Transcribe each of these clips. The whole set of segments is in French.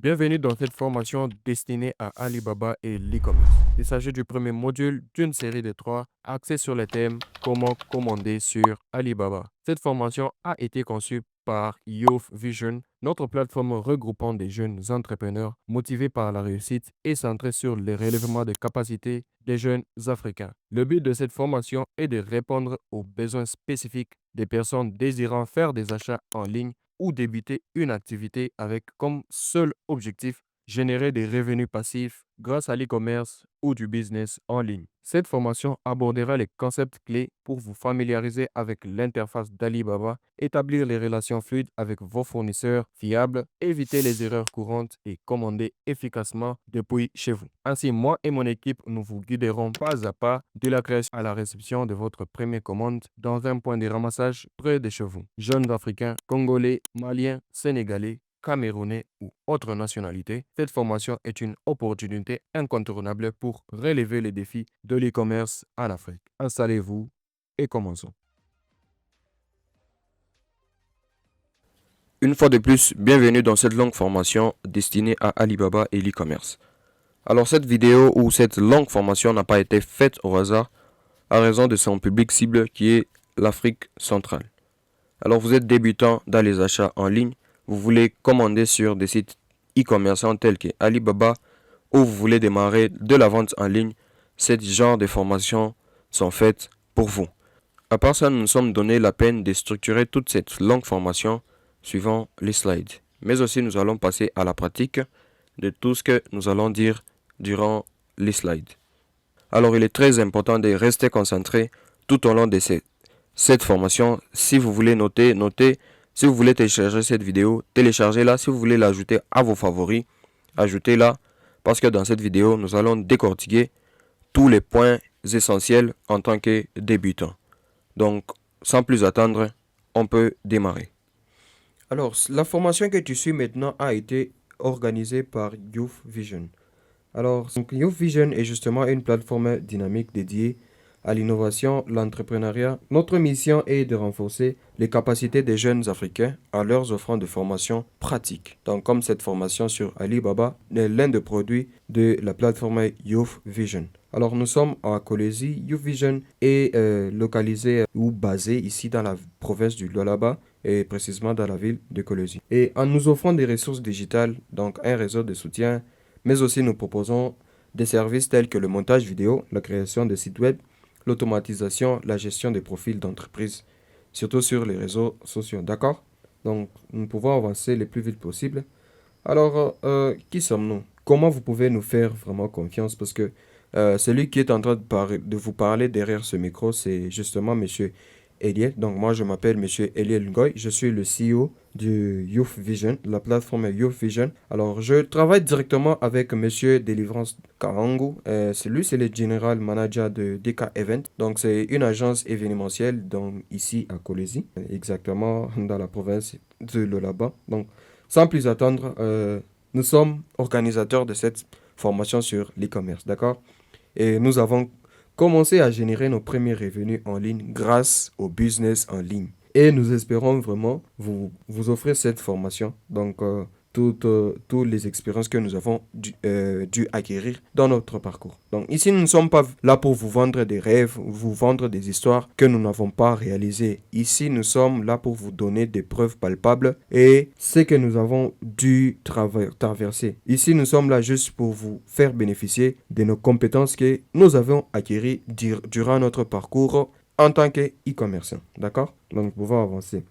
Bienvenue dans cette formation destinée à Alibaba et l'e-commerce. Il s'agit du premier module d'une série de 3 axés sur le thème Comment commander sur Alibaba. Cette formation a été conçue par Youth Vision, notre plateforme regroupant des jeunes entrepreneurs motivés par la réussite et centrée sur le relèvement des capacités des jeunes africains. Le but de cette formation est de répondre aux besoins spécifiques des personnes désirant faire des achats en ligne ou débuter une activité avec comme seul objectif générer des revenus passifs grâce à l'e-commerce ou du business en ligne. Cette formation abordera les concepts clés pour vous familiariser avec l'interface d'Alibaba, établir les relations fluides avec vos fournisseurs fiables, éviter les erreurs courantes et commander efficacement depuis chez vous. Ainsi, moi et mon équipe, nous vous guiderons pas à pas de la création à la réception de votre première commande dans un point de ramassage près de chez vous. Jeunes Africains, Congolais, Maliens, Sénégalais, Camerounais ou autres nationalités, cette formation est une opportunité incontournable pour relever les défis de l'e-commerce en Afrique. Installez-vous et commençons. Une fois de plus, bienvenue dans cette longue formation destinée à Alibaba et l'e-commerce. Alors cette vidéo ou cette longue formation n'a pas été faite au hasard à raison de son public cible qui est l'Afrique centrale. Alors vous êtes débutant dans les achats en ligne, vous voulez commander sur des sites e-commerçants tels que Alibaba ou vous voulez démarrer de la vente en ligne, ce genre de formations sont faites pour vous. À part ça, nous nous sommes donné la peine de structurer toute cette longue formation suivant les slides. Mais aussi, nous allons passer à la pratique de tout ce que nous allons dire durant les slides. Alors, il est très important de rester concentré tout au long de cette formation. Si vous voulez noter, notez. Si vous voulez télécharger cette vidéo, téléchargez-la. Si vous voulez l'ajouter à vos favoris, ajoutez-la. Parce que dans cette vidéo, nous allons décortiquer tous les points essentiels en tant que débutant. Donc, sans plus attendre, on peut démarrer. Alors, la formation que tu suis maintenant a été organisée par Youth Vision. Alors, Youth Vision est justement une plateforme dynamique dédiée à l'innovation, l'entrepreneuriat. Notre mission est de renforcer les capacités des jeunes Africains en leur offrant des formations pratiques. Donc, comme cette formation sur Alibaba est l'un des produits de la plateforme Youth Vision. Alors, nous sommes à Kolwezi. Youth Vision est localisé ou basé ici dans la province du Lualaba et précisément dans la ville de Kolwezi. Et en nous offrant des ressources digitales, donc un réseau de soutien, mais aussi nous proposons des services tels que le montage vidéo, la création de sites web, l'automatisation, la gestion des profils d'entreprise, surtout sur les réseaux sociaux. D'accord? Donc, nous pouvons avancer le plus vite possible. Alors, qui sommes-nous? Comment vous pouvez nous faire vraiment confiance? Parce que celui qui est en train de vous parler derrière ce micro, c'est justement Monsieur Eliel. Donc, moi, je m'appelle Monsieur Eliel Ngoy. Je suis le CEO du Youth Vision, la plateforme Youth Vision. Alors, je travaille directement avec Monsieur Délivrance Karangu. C'est le General Manager de DK Event. Donc, c'est une agence événementielle ici à Kolwezi, exactement dans la province de Lualaba. Donc, sans plus attendre, nous sommes organisateurs de cette formation sur l'e-commerce, d'accord? Et nous avons commencer à générer nos premiers revenus en ligne grâce au business en ligne. Et nous espérons vraiment vous offrir cette formation. Donc, toutes les expériences que nous avons dû acquérir dans notre parcours. Donc, ici, nous ne sommes pas là pour vous vendre des rêves, vous vendre des histoires que nous n'avons pas réalisées. Ici, nous sommes là pour vous donner des preuves palpables et ce que nous avons dû traverser. Ici, nous sommes là juste pour vous faire bénéficier de nos compétences que nous avons acquéries durant notre parcours en tant qu'e-commerçant. D'accord? Donc, nous pouvons avancer.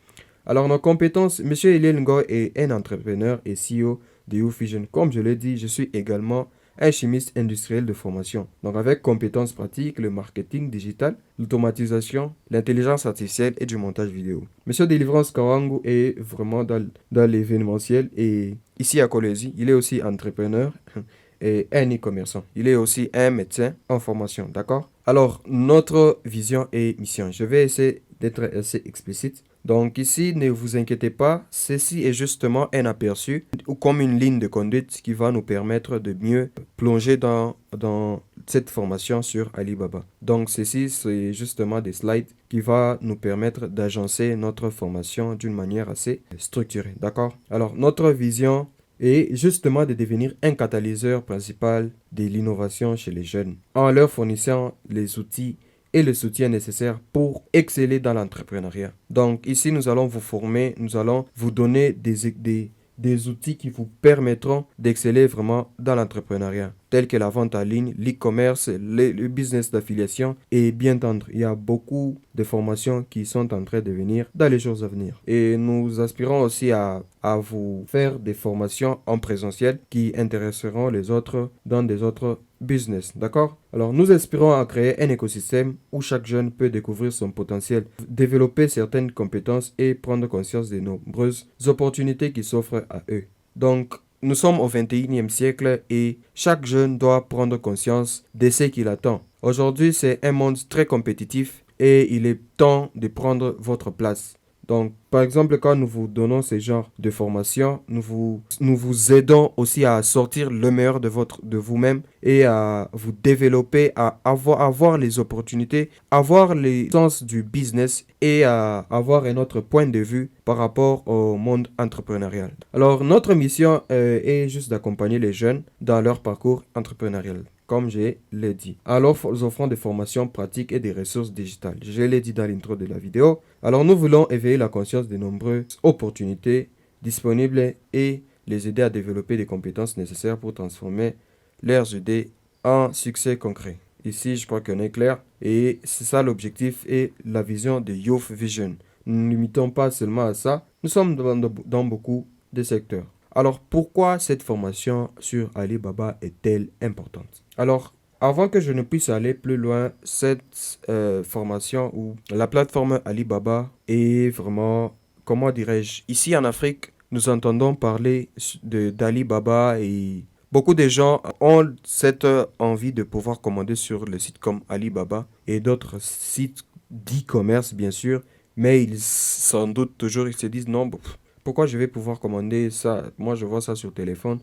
Alors, nos compétences, M. Eliel Ngoy est un entrepreneur et CEO de Youth Vision. Comme je l'ai dit, je suis également un chimiste industriel de formation. Donc, avec compétences pratiques, le marketing digital, l'automatisation, l'intelligence artificielle et du montage vidéo. M. Délivrance Kawangu est vraiment dans l'événementiel et ici à Kolwezi, il est aussi entrepreneur et un e-commerçant. Il est aussi un médecin en formation, d'accord? Alors, notre vision et mission. Je vais essayer d'être assez explicite. Donc ici, ne vous inquiétez pas, ceci est justement un aperçu ou comme une ligne de conduite qui va nous permettre de mieux plonger dans cette formation sur Alibaba. Donc ceci, c'est justement des slides qui va nous permettre d'agencer notre formation d'une manière assez structurée. D'accord? Alors notre vision et justement de devenir un catalyseur principal de l'innovation chez les jeunes en leur fournissant les outils et le soutien nécessaire pour exceller dans l'entrepreneuriat. Donc ici, nous allons vous former, nous allons vous donner des outils qui vous permettront d'exceller vraiment dans l'entrepreneuriat, tels que la vente en ligne, l'e-commerce, le business d'affiliation et bien d'autres. Il y a beaucoup de formations qui sont en train de venir dans les jours à venir. Et nous aspirons aussi à vous faire des formations en présentiel qui intéresseront les autres dans des autres business, d'accord? Alors, nous aspirons à créer un écosystème où chaque jeune peut découvrir son potentiel, développer certaines compétences et prendre conscience des nombreuses opportunités qui s'offrent à eux. Donc, nous sommes au 21e siècle et chaque jeune doit prendre conscience de ce qu'il attend. Aujourd'hui, c'est un monde très compétitif et il est temps de prendre votre place. Donc, par exemple, quand nous vous donnons ce genre de formation, nous vous aidons aussi à sortir le meilleur de vous-même et à vous développer, à avoir les opportunités, avoir les sens du business et à avoir un autre point de vue par rapport au monde entrepreneurial. Alors, notre mission est juste d'accompagner les jeunes dans leur parcours entrepreneurial, comme je l'ai dit. Alors, nous offrons des formations pratiques et des ressources digitales. Je l'ai dit dans l'intro de la vidéo. Alors, nous voulons éveiller la conscience des nombreuses opportunités disponibles et les aider à développer des compétences nécessaires pour transformer leurs idées en succès concret. Ici, je crois qu'on est clair. Et c'est ça l'objectif et la vision de Youth Vision. Nous ne limitons pas seulement à ça. Nous sommes dans beaucoup de secteurs. Alors, pourquoi cette formation sur Alibaba est-elle importante? Alors, avant que je ne puisse aller plus loin, cette formation ou la plateforme Alibaba est vraiment, comment dirais-je, ici en Afrique, nous entendons parler d'Alibaba et beaucoup de gens ont cette envie de pouvoir commander sur le site comme Alibaba et d'autres sites d'e-commerce, bien sûr, mais ils s'en doutent toujours, ils se disent non, pourquoi je vais pouvoir commander ça? Moi, je vois ça sur téléphone.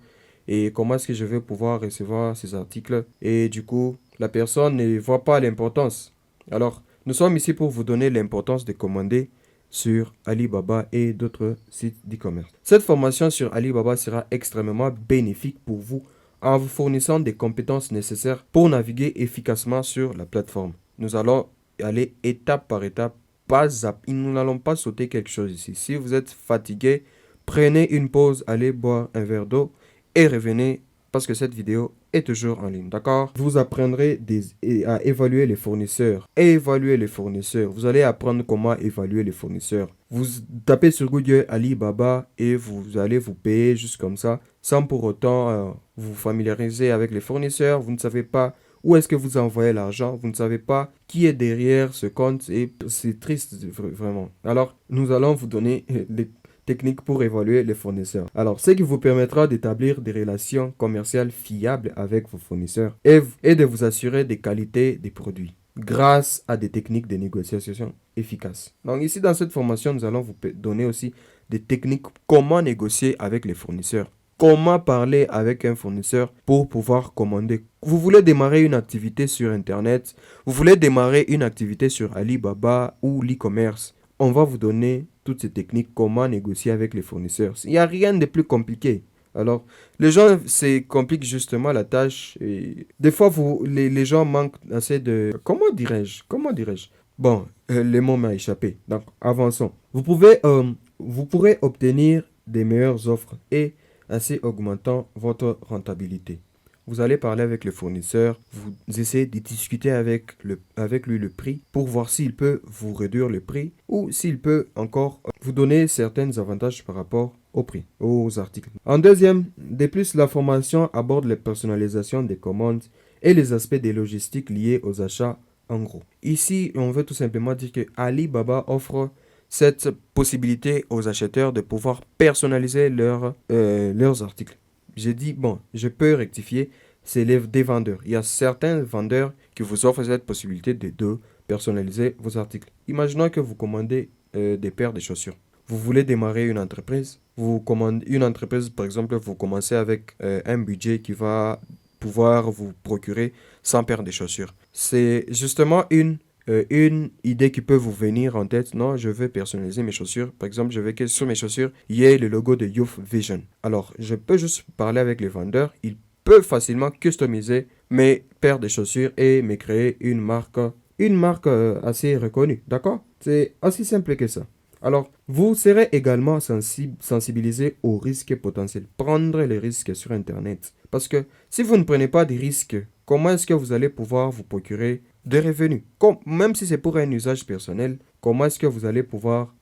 Et comment est-ce que je vais pouvoir recevoir ces articles? Et du coup, la personne ne voit pas l'importance. Alors, nous sommes ici pour vous donner l'importance de commander sur Alibaba et d'autres sites d'e-commerce. Cette formation sur Alibaba sera extrêmement bénéfique pour vous en vous fournissant des compétences nécessaires pour naviguer efficacement sur la plateforme. Nous allons aller étape par étape, pas à... Nous n'allons pas sauter quelque chose ici. Si vous êtes fatigué, prenez une pause, allez boire un verre d'eau et revenez parce que cette vidéo est toujours en ligne, d'accord? Vous apprendrez à évaluer les fournisseurs. Évaluer les fournisseurs. Vous allez apprendre comment évaluer les fournisseurs. Vous tapez sur Google Alibaba et vous allez vous payer juste comme ça, sans pour autant vous familiariser avec les fournisseurs. Vous ne savez pas où est-ce que vous envoyez l'argent. Vous ne savez pas qui est derrière ce compte et c'est triste vraiment. Alors, nous allons vous donner les techniques pour évaluer les fournisseurs. Alors, ce qui vous permettra d'établir des relations commerciales fiables avec vos fournisseurs et de vous assurer des qualités des produits grâce à des techniques de négociation efficaces. Donc ici, dans cette formation, nous allons vous donner aussi des techniques comment négocier avec les fournisseurs. Comment parler avec un fournisseur pour pouvoir commander. Vous voulez démarrer une activité sur Internet, vous voulez démarrer une activité sur Alibaba ou l'e-commerce. On va vous donner toutes ces techniques, comment négocier avec les fournisseurs. Il n'y a rien de plus compliqué. Alors, les gens se compliquent justement la tâche. Et des fois, les gens manquent assez de... Comment dirais-je? Bon, le mot m'a échappé. Donc, avançons. Vous pourrez obtenir des meilleures offres et ainsi augmentant votre rentabilité. Vous allez parler avec le fournisseur, vous essayez de discuter avec lui le prix pour voir s'il peut vous réduire le prix ou s'il peut encore vous donner certains avantages par rapport au prix, aux articles. En deuxième, de plus, la formation aborde la personnalisation des commandes et les aspects des logistiques liés aux achats en gros. Ici, on veut tout simplement dire que Alibaba offre cette possibilité aux acheteurs de pouvoir personnaliser leurs articles. J'ai dit, bon, je peux rectifier, c'est des vendeurs. Il y a certains vendeurs qui vous offrent cette possibilité de personnaliser vos articles. Imaginons que vous commandez des paires de chaussures. Vous voulez démarrer une entreprise. Vous commandez une entreprise, par exemple, vous commencez avec un budget qui va pouvoir vous procurer 100 paires de chaussures. C'est justement une une idée qui peut vous venir en tête. Non, je veux personnaliser mes chaussures. Par exemple, je veux que sur mes chaussures, il y ait le logo de Youth Vision. Alors, je peux juste parler avec les vendeurs. Ils peuvent facilement customiser mes paires de chaussures et me créer une marque assez reconnue. D'accord? C'est aussi simple que ça. Alors, vous serez également sensibilisé aux risques potentiels. Prendre les risques sur Internet. Parce que si vous ne prenez pas des risques, comment est-ce que vous allez pouvoir vous procurer des revenus? Même si c'est pour un usage personnel, comment est-ce que vous allez pouvoir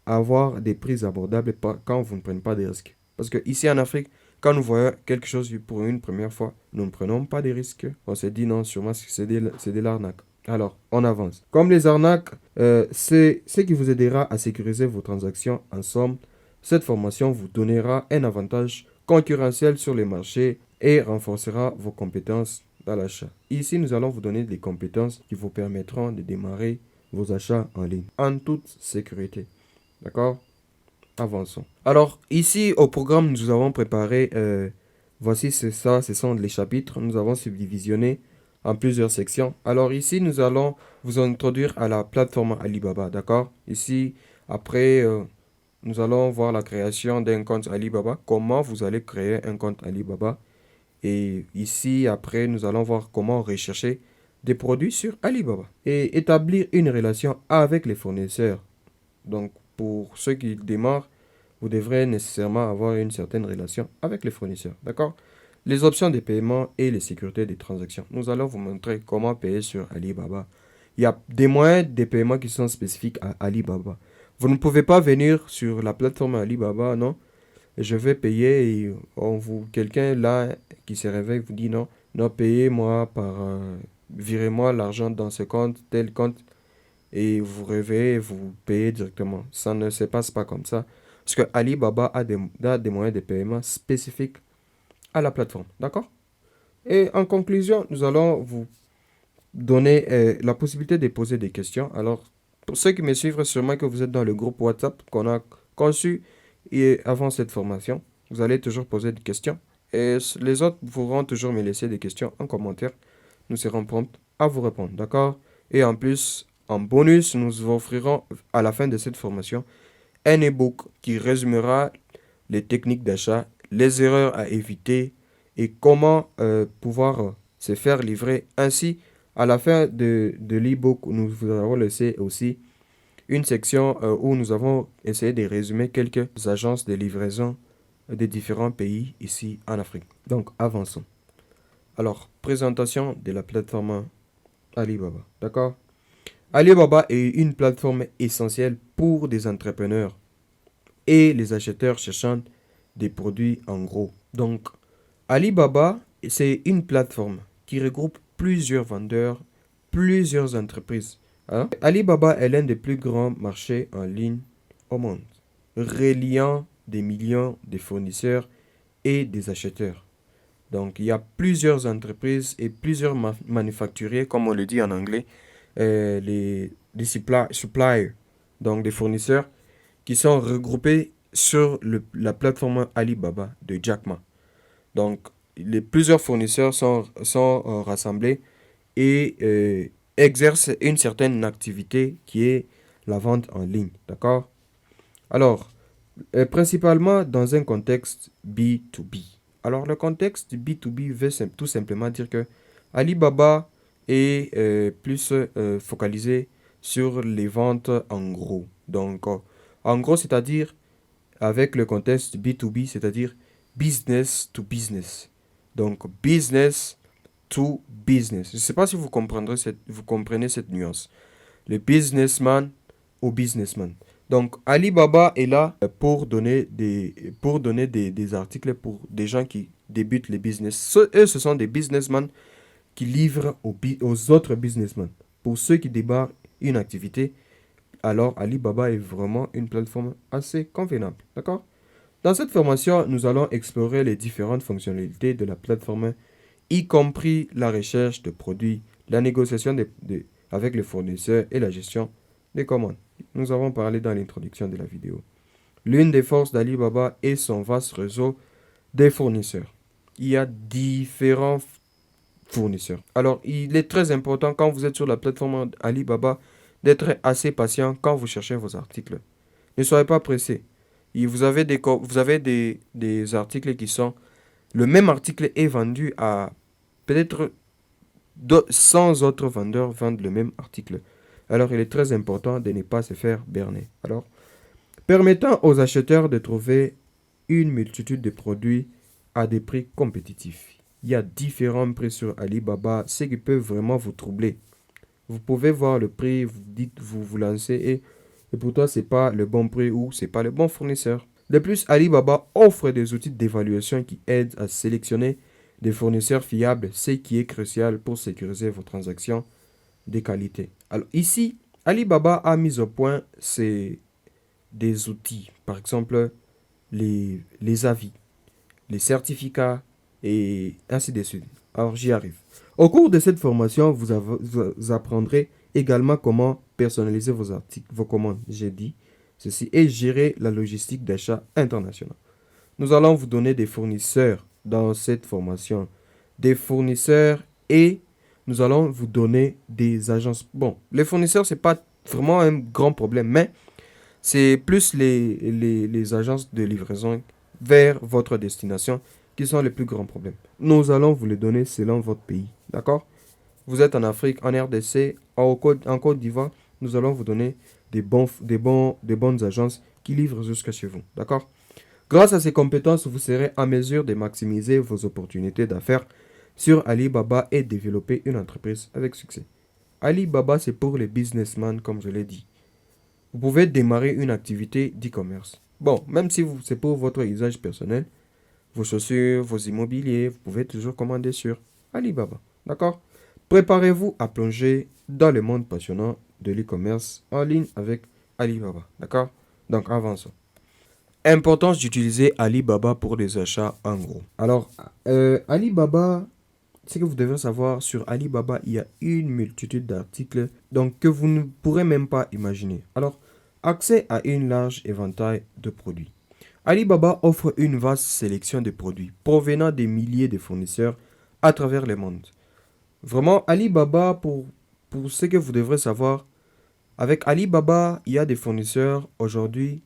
avoir des prix abordables quand vous ne prenez pas de risques? Parce que ici en Afrique, quand nous voyons quelque chose pour une première fois, nous ne prenons pas de risques. On se dit non, sûrement c'est de l'arnaque. Alors, on avance. Comme les arnaques, c'est ce qui vous aidera à sécuriser vos transactions. En somme, cette formation vous donnera un avantage concurrentiel sur les marchés et renforcera vos compétences dans l'achat. Ici, nous allons vous donner des compétences qui vous permettront de démarrer vos achats en ligne en toute sécurité. D'accord? Avançons. Alors, ici, au programme, nous avons préparé, voici, c'est ça, ce sont les chapitres. Nous avons subdivisionné en plusieurs sections. Alors, ici, nous allons vous introduire à la plateforme Alibaba, d'accord? Ici, après, nous allons voir la création d'un compte Alibaba, comment vous allez créer un compte Alibaba. Et ici, après, nous allons voir comment rechercher des produits sur Alibaba et établir une relation avec les fournisseurs. Donc, pour ceux qui démarrent, vous devrez nécessairement avoir une certaine relation avec les fournisseurs. D'accord? Les options de paiement et les sécurités des transactions. Nous allons vous montrer comment payer sur Alibaba. Il y a des moyens de paiement qui sont spécifiques à Alibaba. Vous ne pouvez pas venir sur la plateforme Alibaba, non? Je vais payer et quelqu'un là qui se réveille vous dit non, non, payez-moi virez-moi l'argent dans ce compte, tel compte, et vous réveillez et vous payez directement. Ça ne se passe pas comme ça. Parce que Alibaba a des moyens de paiement spécifiques à la plateforme. D'accord? Et en conclusion, nous allons vous donner la possibilité de poser des questions. Alors, pour ceux qui me suivent, sûrement que vous êtes dans le groupe WhatsApp qu'on a conçu et avant cette formation. Vous allez toujours poser des questions. Et les autres pourront toujours me laisser des questions en commentaire. Nous serons prompts à vous répondre. D'accord? Et en plus, en bonus, nous vous offrirons à la fin de cette formation un e-book qui résumera les techniques d'achat, les erreurs à éviter et comment pouvoir se faire livrer. Ainsi, à la fin de l'e-book, nous vous avons laissé aussi une section où nous avons essayé de résumer quelques agences de livraison des différents pays ici en Afrique. Donc, avançons. Alors, présentation de la plateforme Alibaba. D'accord? Alibaba est une plateforme essentielle pour des entrepreneurs et les acheteurs cherchant des produits en gros. Donc, Alibaba, c'est une plateforme qui regroupe plusieurs vendeurs, plusieurs entreprises. Hein? Alibaba est l'un des plus grands marchés en ligne au monde, reliant des millions de fournisseurs et des acheteurs. Donc, il y a plusieurs entreprises et plusieurs manufacturiers, comme on le dit en anglais, les suppliers, donc des fournisseurs qui sont regroupés sur la plateforme Alibaba de Jack Ma. Donc, plusieurs fournisseurs sont rassemblés et exercent une certaine activité qui est la vente en ligne. D'accord? Alors, principalement dans un contexte B2B. Alors, le contexte B2B veut tout simplement dire que Alibaba est plus focalisé sur les ventes en gros. Donc, en gros, c'est-à-dire avec le contexte B2B, c'est-à-dire business to business. Donc, business to business. Je ne sais pas si vous comprenez cette nuance. Le businessman au businessman. Donc, Alibaba est là pour donner des articles pour des gens qui débutent les business. Eux, ce sont des businessmen qui livrent aux autres businessmen. Pour ceux qui débarquent une activité, alors Alibaba est vraiment une plateforme assez convenable. D'accord? Dans cette formation, nous allons explorer les différentes fonctionnalités de la plateforme, y compris la recherche de produits, la négociation avec les fournisseurs et la gestion des commandes. Nous avons parlé dans l'introduction de la vidéo. L'une des forces d'Alibaba est son vaste réseau des fournisseurs. Il y a fournisseurs. Alors, il est très important quand vous êtes sur la plateforme Alibaba d'être assez patient quand vous cherchez vos articles. Ne soyez pas pressé. Vous avez des articles qui sont... Le même article est vendu à peut-être 100 autres vendeurs vendent le même article. Alors, il est très important de ne pas se faire berner. Alors, permettant aux acheteurs de trouver une multitude de produits à des prix compétitifs. Il y a différents prix sur Alibaba, ce qui peut vraiment vous troubler. Vous pouvez voir le prix, vous dites, vous lancez et pour toi, c'est pas le bon prix ou c'est pas le bon fournisseur. De plus, Alibaba offre des outils d'évaluation qui aident à sélectionner des fournisseurs fiables, ce qui est crucial pour sécuriser vos transactions de qualité. Alors ici, Alibaba a mis au point des outils, par exemple les avis, les certificats et ainsi de suite. Alors j'y arrive. Au cours de cette formation, vous apprendrez également comment personnaliser vos articles, vos commandes, j'ai dit ceci, et gérer la logistique d'achat international. Nous allons vous donner des fournisseurs dans cette formation, des fournisseurs et nous allons vous donner des agences. Bon, les fournisseurs, c'est pas vraiment un grand problème, mais c'est plus les agences de livraison vers votre destination qui sont les plus grands problèmes. Nous allons vous les donner selon votre pays. D'accord? Vous êtes en Afrique, en RDC, en Côte d'Ivoire, nous allons vous donner des bonnes agences qui livrent jusqu'à chez vous. D'accord? Grâce à ces compétences, vous serez en mesure de maximiser vos opportunités d'affaires sur Alibaba et développer une entreprise avec succès. Alibaba, c'est pour les businessmen, comme je l'ai dit. Vous pouvez démarrer une activité d'e-commerce. Bon, même si c'est pour votre usage personnel, vos chaussures, vos immobiliers, vous pouvez toujours commander sur Alibaba. D'accord? Préparez-vous à plonger dans le monde passionnant de l'e-commerce en ligne avec Alibaba. D'accord? Donc, avançons. Importance d'utiliser Alibaba pour des achats en gros. Alors, Alibaba, ce que vous devez savoir sur Alibaba, il y a une multitude d'articles donc, que vous ne pourrez même pas imaginer. Alors, accès à une large éventail de produits. Alibaba offre une vaste sélection de produits provenant des milliers de fournisseurs à travers le monde. Vraiment, Alibaba, pour ce que vous devrez savoir, avec Alibaba, il y a des fournisseurs aujourd'hui.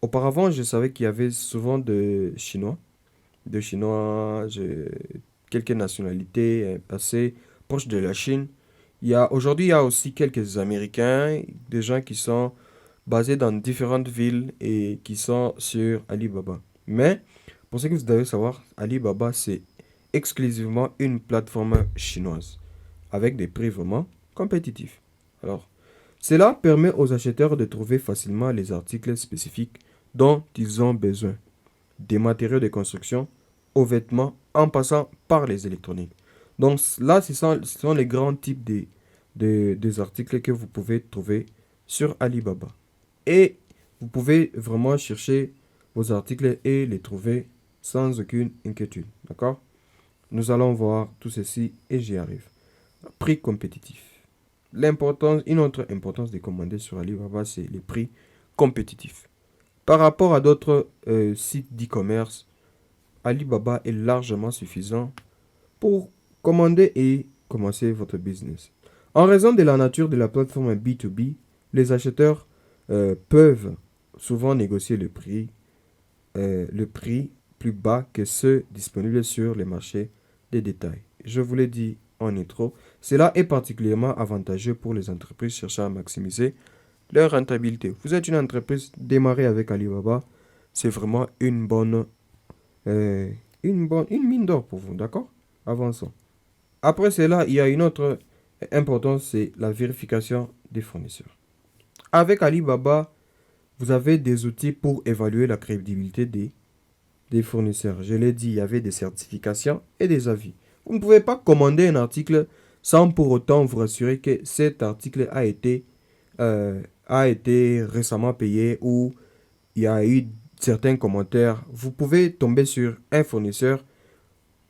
Auparavant, je savais qu'il y avait souvent de Chinois, quelques nationalités assez proches de la Chine. Aujourd'hui, il y a aussi quelques Américains, des gens qui sont basés dans différentes villes et qui sont sur Alibaba. Mais, pour ce que vous devez savoir, Alibaba, c'est exclusivement une plateforme chinoise avec des prix vraiment compétitifs. Alors, cela permet aux acheteurs de trouver facilement les articles spécifiques dont ils ont besoin, des matériaux de construction aux vêtements en passant par les électroniques. Donc là, ce sont les grands types des articles que vous pouvez trouver sur Alibaba. Et vous pouvez vraiment chercher vos articles et les trouver sans aucune inquiétude. D'accord? Nous allons voir tout ceci et j'y arrive. Prix compétitif. Une autre importance de commander sur Alibaba, c'est les prix compétitifs. Par rapport à d'autres sites d'e-commerce, Alibaba est largement suffisant pour commander et commencer votre business. En raison de la nature de la plateforme B2B, les acheteurs peuvent souvent négocier le prix plus bas que ceux disponibles sur les marchés des détails. Je vous l'ai dit en intro, cela est particulièrement avantageux pour les entreprises cherchant à maximiser leur rentabilité. Vous êtes une entreprise démarrée avec Alibaba, c'est vraiment une mine d'or pour vous, d'accord? Avançons. Après cela, il y a une autre importance, c'est la vérification des fournisseurs. Avec Alibaba, vous avez des outils pour évaluer la crédibilité des fournisseurs. Je l'ai dit, il y avait des certifications et des avis. Vous ne pouvez pas commander un article sans pour autant vous rassurer que cet article a été récemment payé ou il y a eu certains commentaires. Vous pouvez tomber sur un fournisseur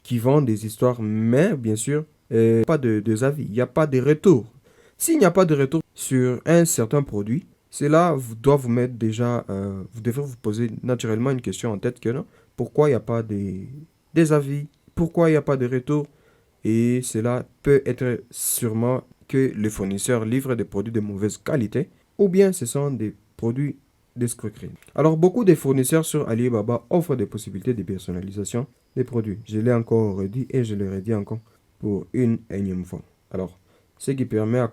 qui vend des histoires, mais bien sûr, pas de avis, il n'y a pas de retour. S'il n'y a pas de retour sur un certain produit, cela doit vous mettre déjà, vous devez vous poser naturellement une question en tête que non. Pourquoi il n'y a pas des avis? Pourquoi il n'y a pas de retour? Et cela peut être sûrement que les fournisseurs livrent des produits de mauvaise qualité ou bien ce sont des produits d'escroquerie. Alors, beaucoup de fournisseurs sur Alibaba offrent des possibilités de personnalisation des produits. Je l'ai encore redit et je le redis encore pour une énième fois. Alors, ce qui permet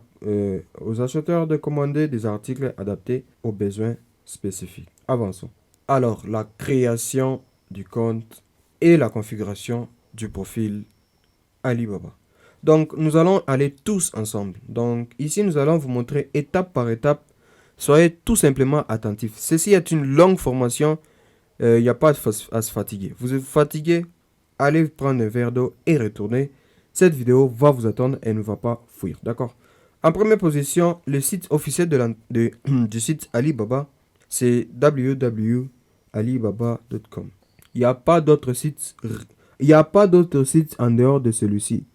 aux acheteurs de commander des articles adaptés aux besoins spécifiques. Avançons. Alors, la création du compte et la configuration du profil Alibaba. Donc, nous allons aller tous ensemble. Donc, ici, nous allons vous montrer étape par étape. Soyez tout simplement attentifs. Ceci est une longue formation. Il n'y a pas à se fatiguer. Vous êtes fatigué, allez prendre un verre d'eau et retournez. Cette vidéo va vous attendre et ne va pas fuir. D'accord? En première position, le site officiel du site Alibaba, c'est www.alibaba.com. Il n'y a pas d'autre site. Il n'y a pas d'autre site en dehors de celui-ci.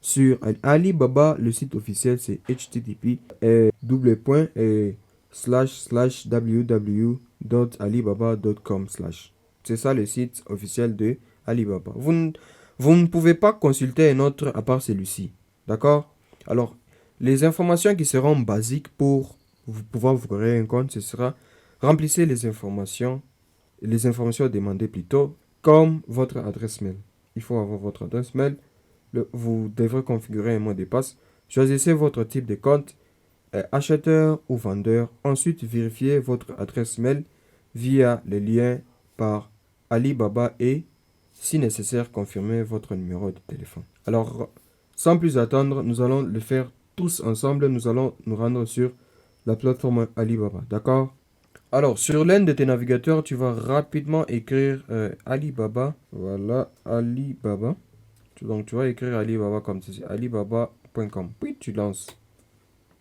Sur Alibaba, le site officiel, c'est http www.alibaba.com/. C'est ça le site officiel de Alibaba. Vous ne pouvez pas consulter un autre à part celui-ci. D'accord? Alors, les informations qui seront basiques pour pouvoir vous créer un compte, ce sera remplissez les informations demandées plutôt, comme votre adresse mail. Il faut avoir votre adresse mail. Vous devrez configurer un mot de passe. Choisissez votre type de compte, acheteur ou vendeur. Ensuite, vérifiez votre adresse mail via le lien par Alibaba et, si nécessaire, confirmez votre numéro de téléphone. Alors, sans plus attendre, nous allons le faire tous ensemble. Nous allons nous rendre sur la plateforme Alibaba. D'accord? Alors, sur l'un de tes navigateurs, tu vas rapidement écrire Alibaba. Voilà, Alibaba. Donc, tu vas écrire Alibaba comme ceci, alibaba.com. Puis, tu lances.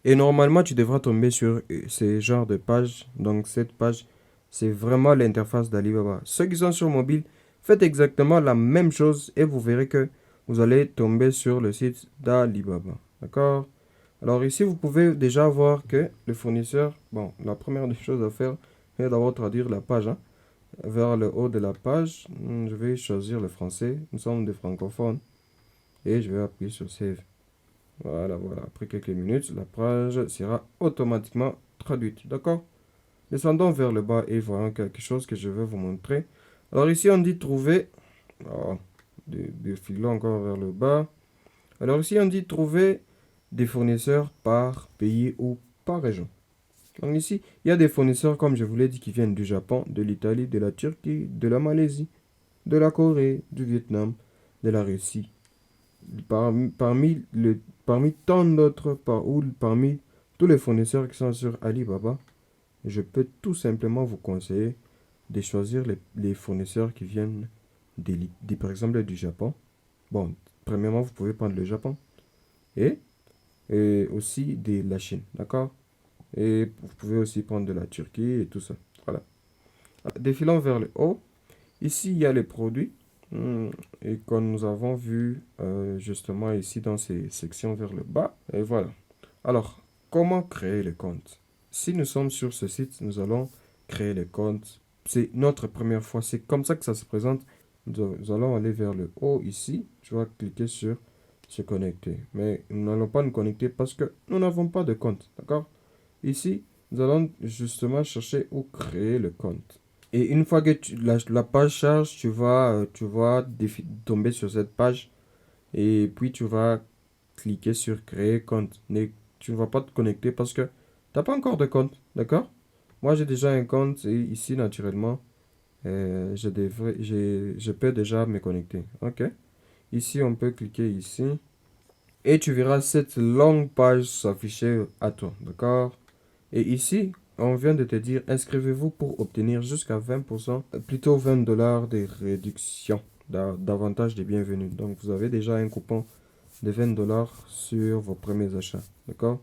Et normalement, tu devras tomber sur ce genre de page. Donc, cette page, c'est vraiment l'interface d'Alibaba. Ceux qui sont sur mobile, faites exactement la même chose et vous verrez que vous allez tomber sur le site d'Alibaba. D'accord? Alors, ici, vous pouvez déjà voir que le fournisseur, bon, la première des choses à faire, c'est d'abord traduire la page. Vers le haut de la page, je vais choisir le français. Nous sommes des francophones. Et je vais appuyer sur Save. Voilà. Après quelques minutes, la page sera automatiquement traduite. D'accord? Descendons vers le bas et voyons quelque chose que je vais vous montrer. Alors ici, on dit trouver. Oh, défilons encore vers le bas. Alors ici, on dit trouver des fournisseurs par pays ou par région. Donc ici, il y a des fournisseurs, comme je vous l'ai dit, qui viennent du Japon, de l'Italie, de la Turquie, de la Malaisie, de la Corée, du Vietnam, de la Russie. Parmi tant d'autres, parmi tous les fournisseurs qui sont sur Alibaba, je peux tout simplement vous conseiller de choisir les fournisseurs qui viennent, par exemple, du Japon. Bon, premièrement, vous pouvez prendre le Japon et, et aussi de la Chine, d'accord? Et vous pouvez aussi prendre de la Turquie et tout ça. Voilà. Défilant vers le haut, ici, il y a les produits. Et comme nous avons vu justement ici dans ces sections vers le bas. Et voilà. Alors, comment créer le compte? Si nous sommes sur ce site, nous allons créer le compte. C'est notre première fois. C'est comme ça que ça se présente. Nous allons aller vers le haut ici. Tu vas cliquer sur se connecter. Mais nous n'allons pas nous connecter parce que nous n'avons pas de compte. D'accord? Ici, nous allons justement chercher où créer le compte. Et une fois que la page charge, tu vas tomber sur cette page et puis tu vas cliquer sur créer compte. Mais tu ne vas pas te connecter parce que tu n'as pas encore de compte, d'accord? Moi j'ai déjà un compte et ici naturellement je peux déjà me connecter. Ok? Ici on peut cliquer ici et tu verras cette longue page s'afficher à toi, d'accord? Et ici, on vient de te dire, inscrivez-vous pour obtenir jusqu'à 20%, plutôt $20 de réduction, d'avantage de bienvenue. Donc, vous avez déjà un coupon de $20 sur vos premiers achats. D'accord?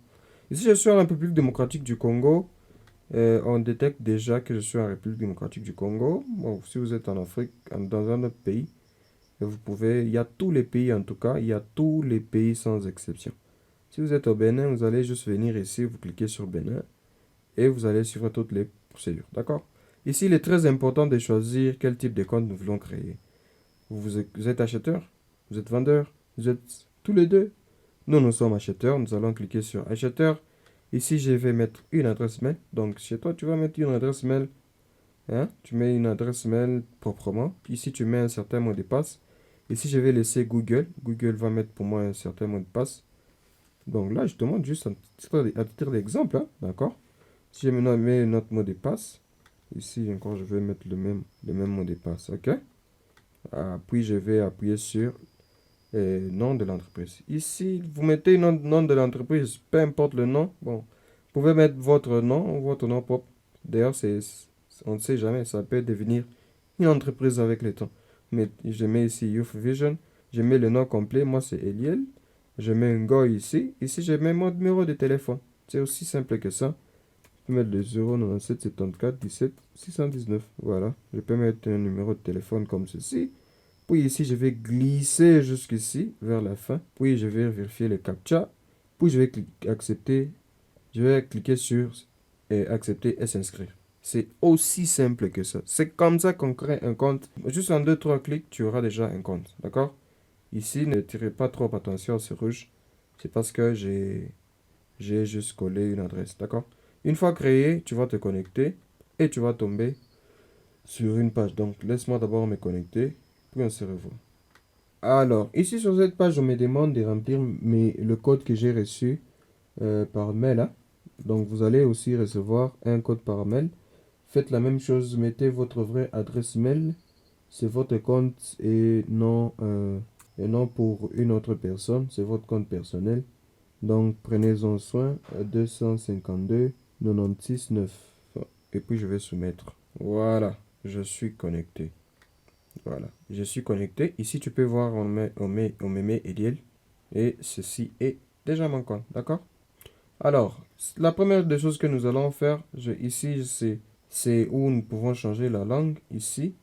Ici, je suis en République démocratique du Congo. On détecte déjà que je suis en République démocratique du Congo. Bon, si vous êtes en Afrique, dans un autre pays, vous pouvez, il y a tous les pays en tout cas, il y a tous les pays sans exception. Si vous êtes au Bénin, vous allez juste venir ici, vous cliquez sur Bénin et vous allez suivre toutes les procédures. D'accord? Ici, il est très important de choisir quel type de compte nous voulons créer. Vous êtes acheteur, vous êtes vendeur, vous êtes tous les deux. Nous sommes acheteurs. Nous allons cliquer sur acheteur. Ici, je vais mettre une adresse mail. Donc, chez toi, tu vas mettre une adresse mail. Hein? Tu mets une adresse mail proprement. Ici, tu mets un certain mot de passe. Ici, je vais laisser Google. Google va mettre pour moi un certain mot de passe. Donc là, je te montre juste à titre d'exemple. Hein? D'accord? Si je maintenant mets notre mot de passe. Ici, encore, je vais mettre le même mot de passe. OK? Puis, je vais appuyer sur nom de l'entreprise. Ici, vous mettez nom de l'entreprise, peu importe le nom. Bon, vous pouvez mettre votre nom propre. D'ailleurs, on ne sait jamais, ça peut devenir une entreprise avec le temps. Mais je mets ici Youth Vision, je mets le nom complet, moi c'est Eliel. Je mets un go ici. Ici, je mets mon numéro de téléphone. C'est aussi simple que ça. Je peux mettre le 097 74 17 619. Voilà. Je peux mettre un numéro de téléphone comme ceci. Puis ici, je vais glisser jusqu'ici, vers la fin. Puis je vais vérifier le CAPTCHA. Puis je vais accepter. Je vais cliquer sur accepter et s'inscrire. C'est aussi simple que ça. C'est comme ça qu'on crée un compte. Juste en 2-3 clics, tu auras déjà un compte. D'accord? Ici, ne tirez pas trop attention, c'est rouge. C'est parce que j'ai juste collé une adresse. D'accord? Une fois créé, tu vas te connecter et tu vas tomber sur une page. Donc, laisse-moi d'abord me connecter. Puis on se revoit. Alors, ici sur cette page, on me demande de remplir le code que j'ai reçu par mail. Hein. Donc, vous allez aussi recevoir un code par mail. Faites la même chose, mettez votre vraie adresse mail. C'est votre compte et non pour une autre personne. C'est votre compte personnel. Donc, prenez-en soin. 252 96 9. Et puis, je vais soumettre. Voilà, je suis connecté. Voilà, je suis connecté. Ici, tu peux voir, on me met Eliel. Et ceci est déjà mon compte, d'accord? Alors, la première des choses que nous allons faire, ici, c'est où nous pouvons changer la langue. Ici,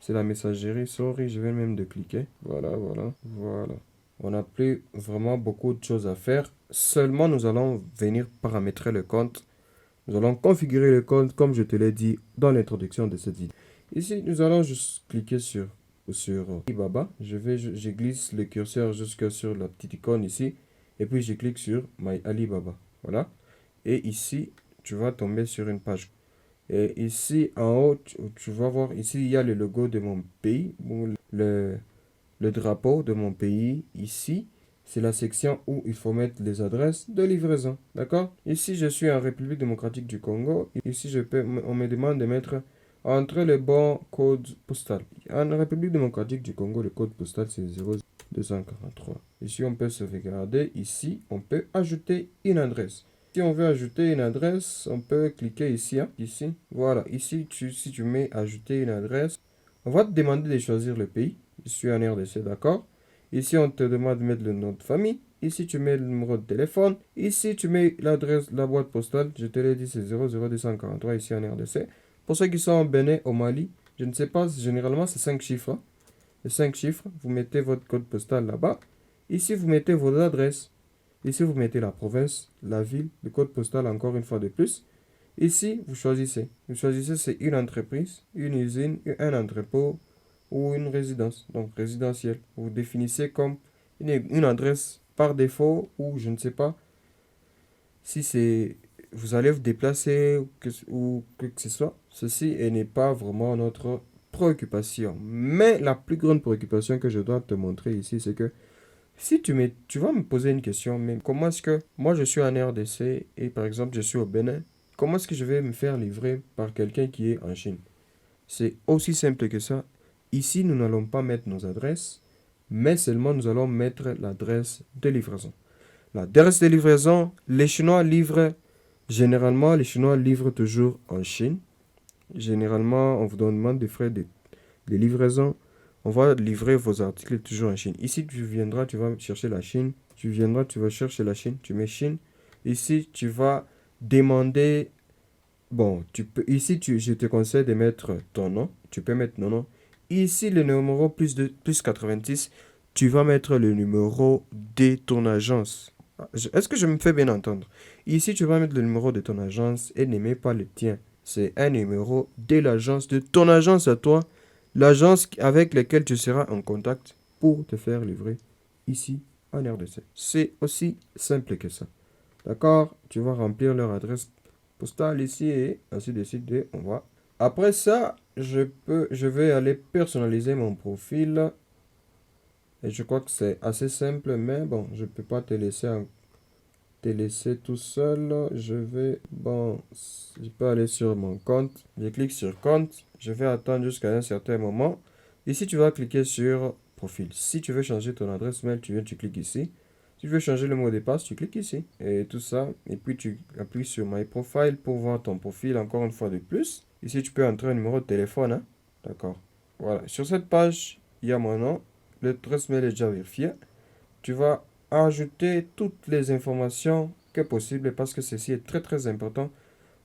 c'est la messagerie. Sorry, je vais même de cliquer. Voilà, voilà, voilà. On n'a plus vraiment beaucoup de choses à faire. Seulement, nous allons venir paramétrer le compte. Nous allons configurer le compte comme je te l'ai dit dans l'introduction de cette vidéo. Ici, nous allons juste cliquer sur Alibaba. Je glisse le curseur jusque sur la petite icône ici. Et puis, je clique sur My Alibaba. Voilà. Et ici, tu vas tomber sur une page. Et ici, en haut, tu vas voir, ici, il y a le logo de mon pays. Le drapeau de mon pays. Ici, c'est la section où il faut mettre les adresses de livraison. D'accord? Ici, je suis en République démocratique du Congo. Ici, on me demande de mettre entre le bon code postal. En République démocratique du Congo, le code postal, c'est 0243. Ici, on peut sauvegarder. Ici, on peut ajouter une adresse. Si on veut ajouter une adresse, on peut cliquer ici. Hein, ici. Voilà. Ici, si tu mets ajouter une adresse, on va te demander de choisir le pays. Je suis en RDC, d'accord? Ici, on te demande de mettre le nom de famille. Ici, tu mets le numéro de téléphone. Ici, tu mets l'adresse, la boîte postale. Je te l'ai dit, c'est 00243 ici en RDC. Pour ceux qui sont en Bénin, au Mali, je ne sais pas, généralement, c'est 5 chiffres. Hein. Les 5 chiffres, vous mettez votre code postal là-bas. Ici, vous mettez vos adresses. Ici, vous mettez la province, la ville, le code postal encore une fois de plus. Ici, vous choisissez. Vous choisissez, c'est une entreprise, une usine, un entrepôt ou une résidence, donc résidentielle. Vous définissez comme une adresse par défaut ou je ne sais pas si c'est vous allez vous déplacer ou que ce soit. Ceci n'est pas vraiment notre préoccupation. Mais la plus grande préoccupation que je dois te montrer ici, c'est que si tu vas me poser une question, mais comment est-ce que moi je suis en RDC et par exemple je suis au Bénin, comment est-ce que je vais me faire livrer par quelqu'un qui est en Chine? C'est aussi simple que ça. Ici, nous n'allons pas mettre nos adresses, mais seulement nous allons mettre l'adresse de livraison. L'adresse de livraison, généralement, les Chinois livrent toujours en Chine. Généralement, on vous demande des frais de livraison. On va livrer vos articles toujours en Chine. Ici, tu viendras, tu vas chercher la Chine. Tu viendras, tu vas chercher la Chine. Tu mets Chine. Ici, tu vas demander. Bon, je te conseille de mettre ton nom. Tu peux mettre ton nom. Ici, le numéro plus 90, tu vas mettre le numéro de ton agence. Est-ce que je me fais bien entendre? Ici, tu vas mettre le numéro de ton agence et ne mets pas le tien. C'est un numéro de l'agence, de ton agence à toi, l'agence avec laquelle tu seras en contact pour te faire livrer ici en RDC. C'est aussi simple que ça. D'accord? Tu vas remplir leur adresse postale ici et ainsi de suite. Et on va. Après ça, je vais aller personnaliser mon profil. Et je crois que c'est assez simple, mais bon, je peux pas te laisser tout seul. Je peux aller sur mon compte. Je clique sur compte. Je vais attendre jusqu'à un certain moment. Ici, tu vas cliquer sur profil. Si tu veux changer ton adresse mail, tu cliques ici. Si tu veux changer le mot de passe, tu cliques ici. Et tout ça. Et puis, tu appuies sur My Profile pour voir ton profil encore une fois de plus. Ici, tu peux entrer un numéro de téléphone, hein. D'accord. Voilà. Sur cette page, il y a mon nom. L'adresse mail est déjà vérifiée. Tu vas ajouter toutes les informations que possible parce que ceci est très très important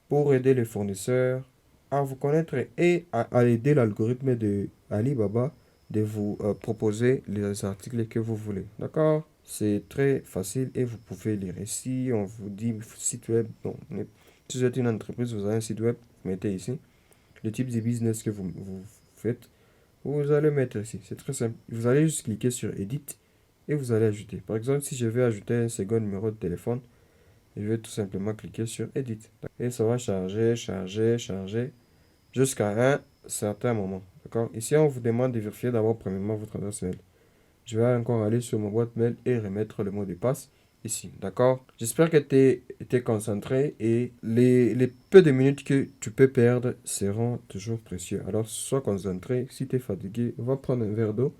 pour aider les fournisseurs à vous connaître et à aider l'algorithme de Alibaba de vous proposer les articles que vous voulez. D'accord? C'est très facile et vous pouvez lire. Ici, on vous dit site web. Bon, si vous êtes une entreprise, vous avez un site web, vous mettez ici le type de business que vous faites. Vous allez mettre ici. C'est très simple. Vous allez juste cliquer sur Edit et vous allez ajouter. Par exemple, si je veux ajouter un second numéro de téléphone, je vais tout simplement cliquer sur Edit. Et ça va charger jusqu'à un certain moment. D'accord? Ici, on vous demande de vérifier d'abord premièrement votre adresse mail. Je vais encore aller sur ma boîte mail et remettre le mot de passe ici. D'accord? J'espère que tu es concentré et les peu de minutes que tu peux perdre seront toujours précieux. Alors, sois concentré. Si tu es fatigué, va prendre un verre d'eau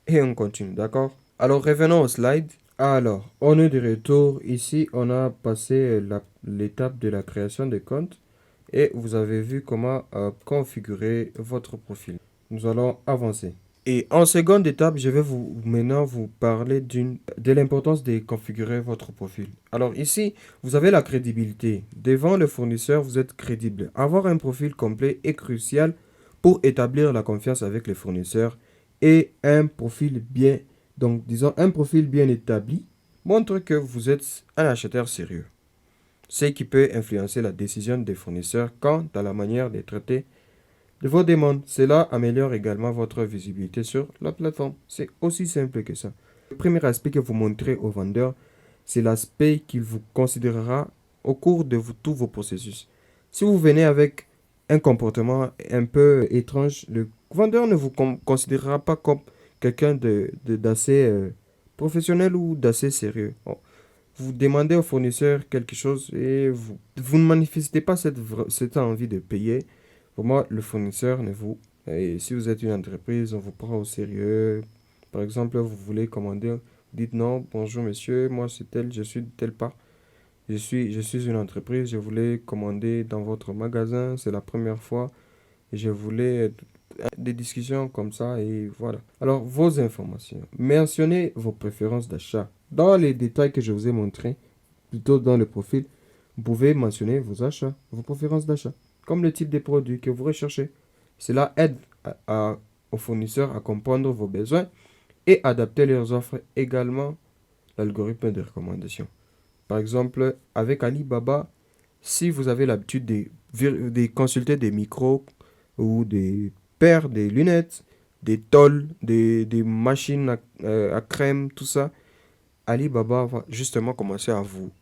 et on continue. D'accord? Alors, revenons au slide. Alors, on est de retour. Ici, on a passé l'étape de la création de compte et vous avez vu comment configurer votre profil. Nous allons avancer. Et en seconde étape, je vais maintenant vous parler de l'importance de configurer votre profil. Alors ici, vous avez la crédibilité. Devant le fournisseur, vous êtes crédible. Avoir un profil complet est crucial pour établir la confiance avec les fournisseurs et un profil un profil bien établi montre que vous êtes un acheteur sérieux. Ce qui peut influencer la décision des fournisseurs quant à la manière de traiter de vos demandes. Cela améliore également votre visibilité sur la plateforme. C'est aussi simple que ça. Le premier aspect que vous montrez au vendeur, c'est l'aspect qu'il vous considérera au cours de tous vos processus. Si vous venez avec un comportement un peu étrange, le vendeur ne vous considérera pas comme quelqu'un d'assez professionnel ou d'assez sérieux. Bon, vous demandez au fournisseur quelque chose et vous ne manifestez pas cette envie de payer. Pour moi, le fournisseur ne vous... Et si vous êtes une entreprise, on vous prend au sérieux. Par exemple, vous voulez commander, dites non, bonjour monsieur, moi c'est tel, je suis de telle part. Je suis une entreprise, je voulais commander dans votre magasin, c'est la première fois. Et je voulais des discussions comme ça et voilà. Alors, vos informations. Mentionnez vos préférences d'achat. Dans les détails que je vous ai montrés, plutôt dans le profil, vous pouvez mentionner vos achats, vos préférences d'achat, comme le type de produits que vous recherchez. Cela aide aux fournisseurs à comprendre vos besoins et adapter leurs offres également l'algorithme de recommandation. Par exemple, avec Alibaba, si vous avez l'habitude de consulter des micros ou des paires, des lunettes, des tolls, des machines à crème, tout ça, Alibaba va justement commencer à vous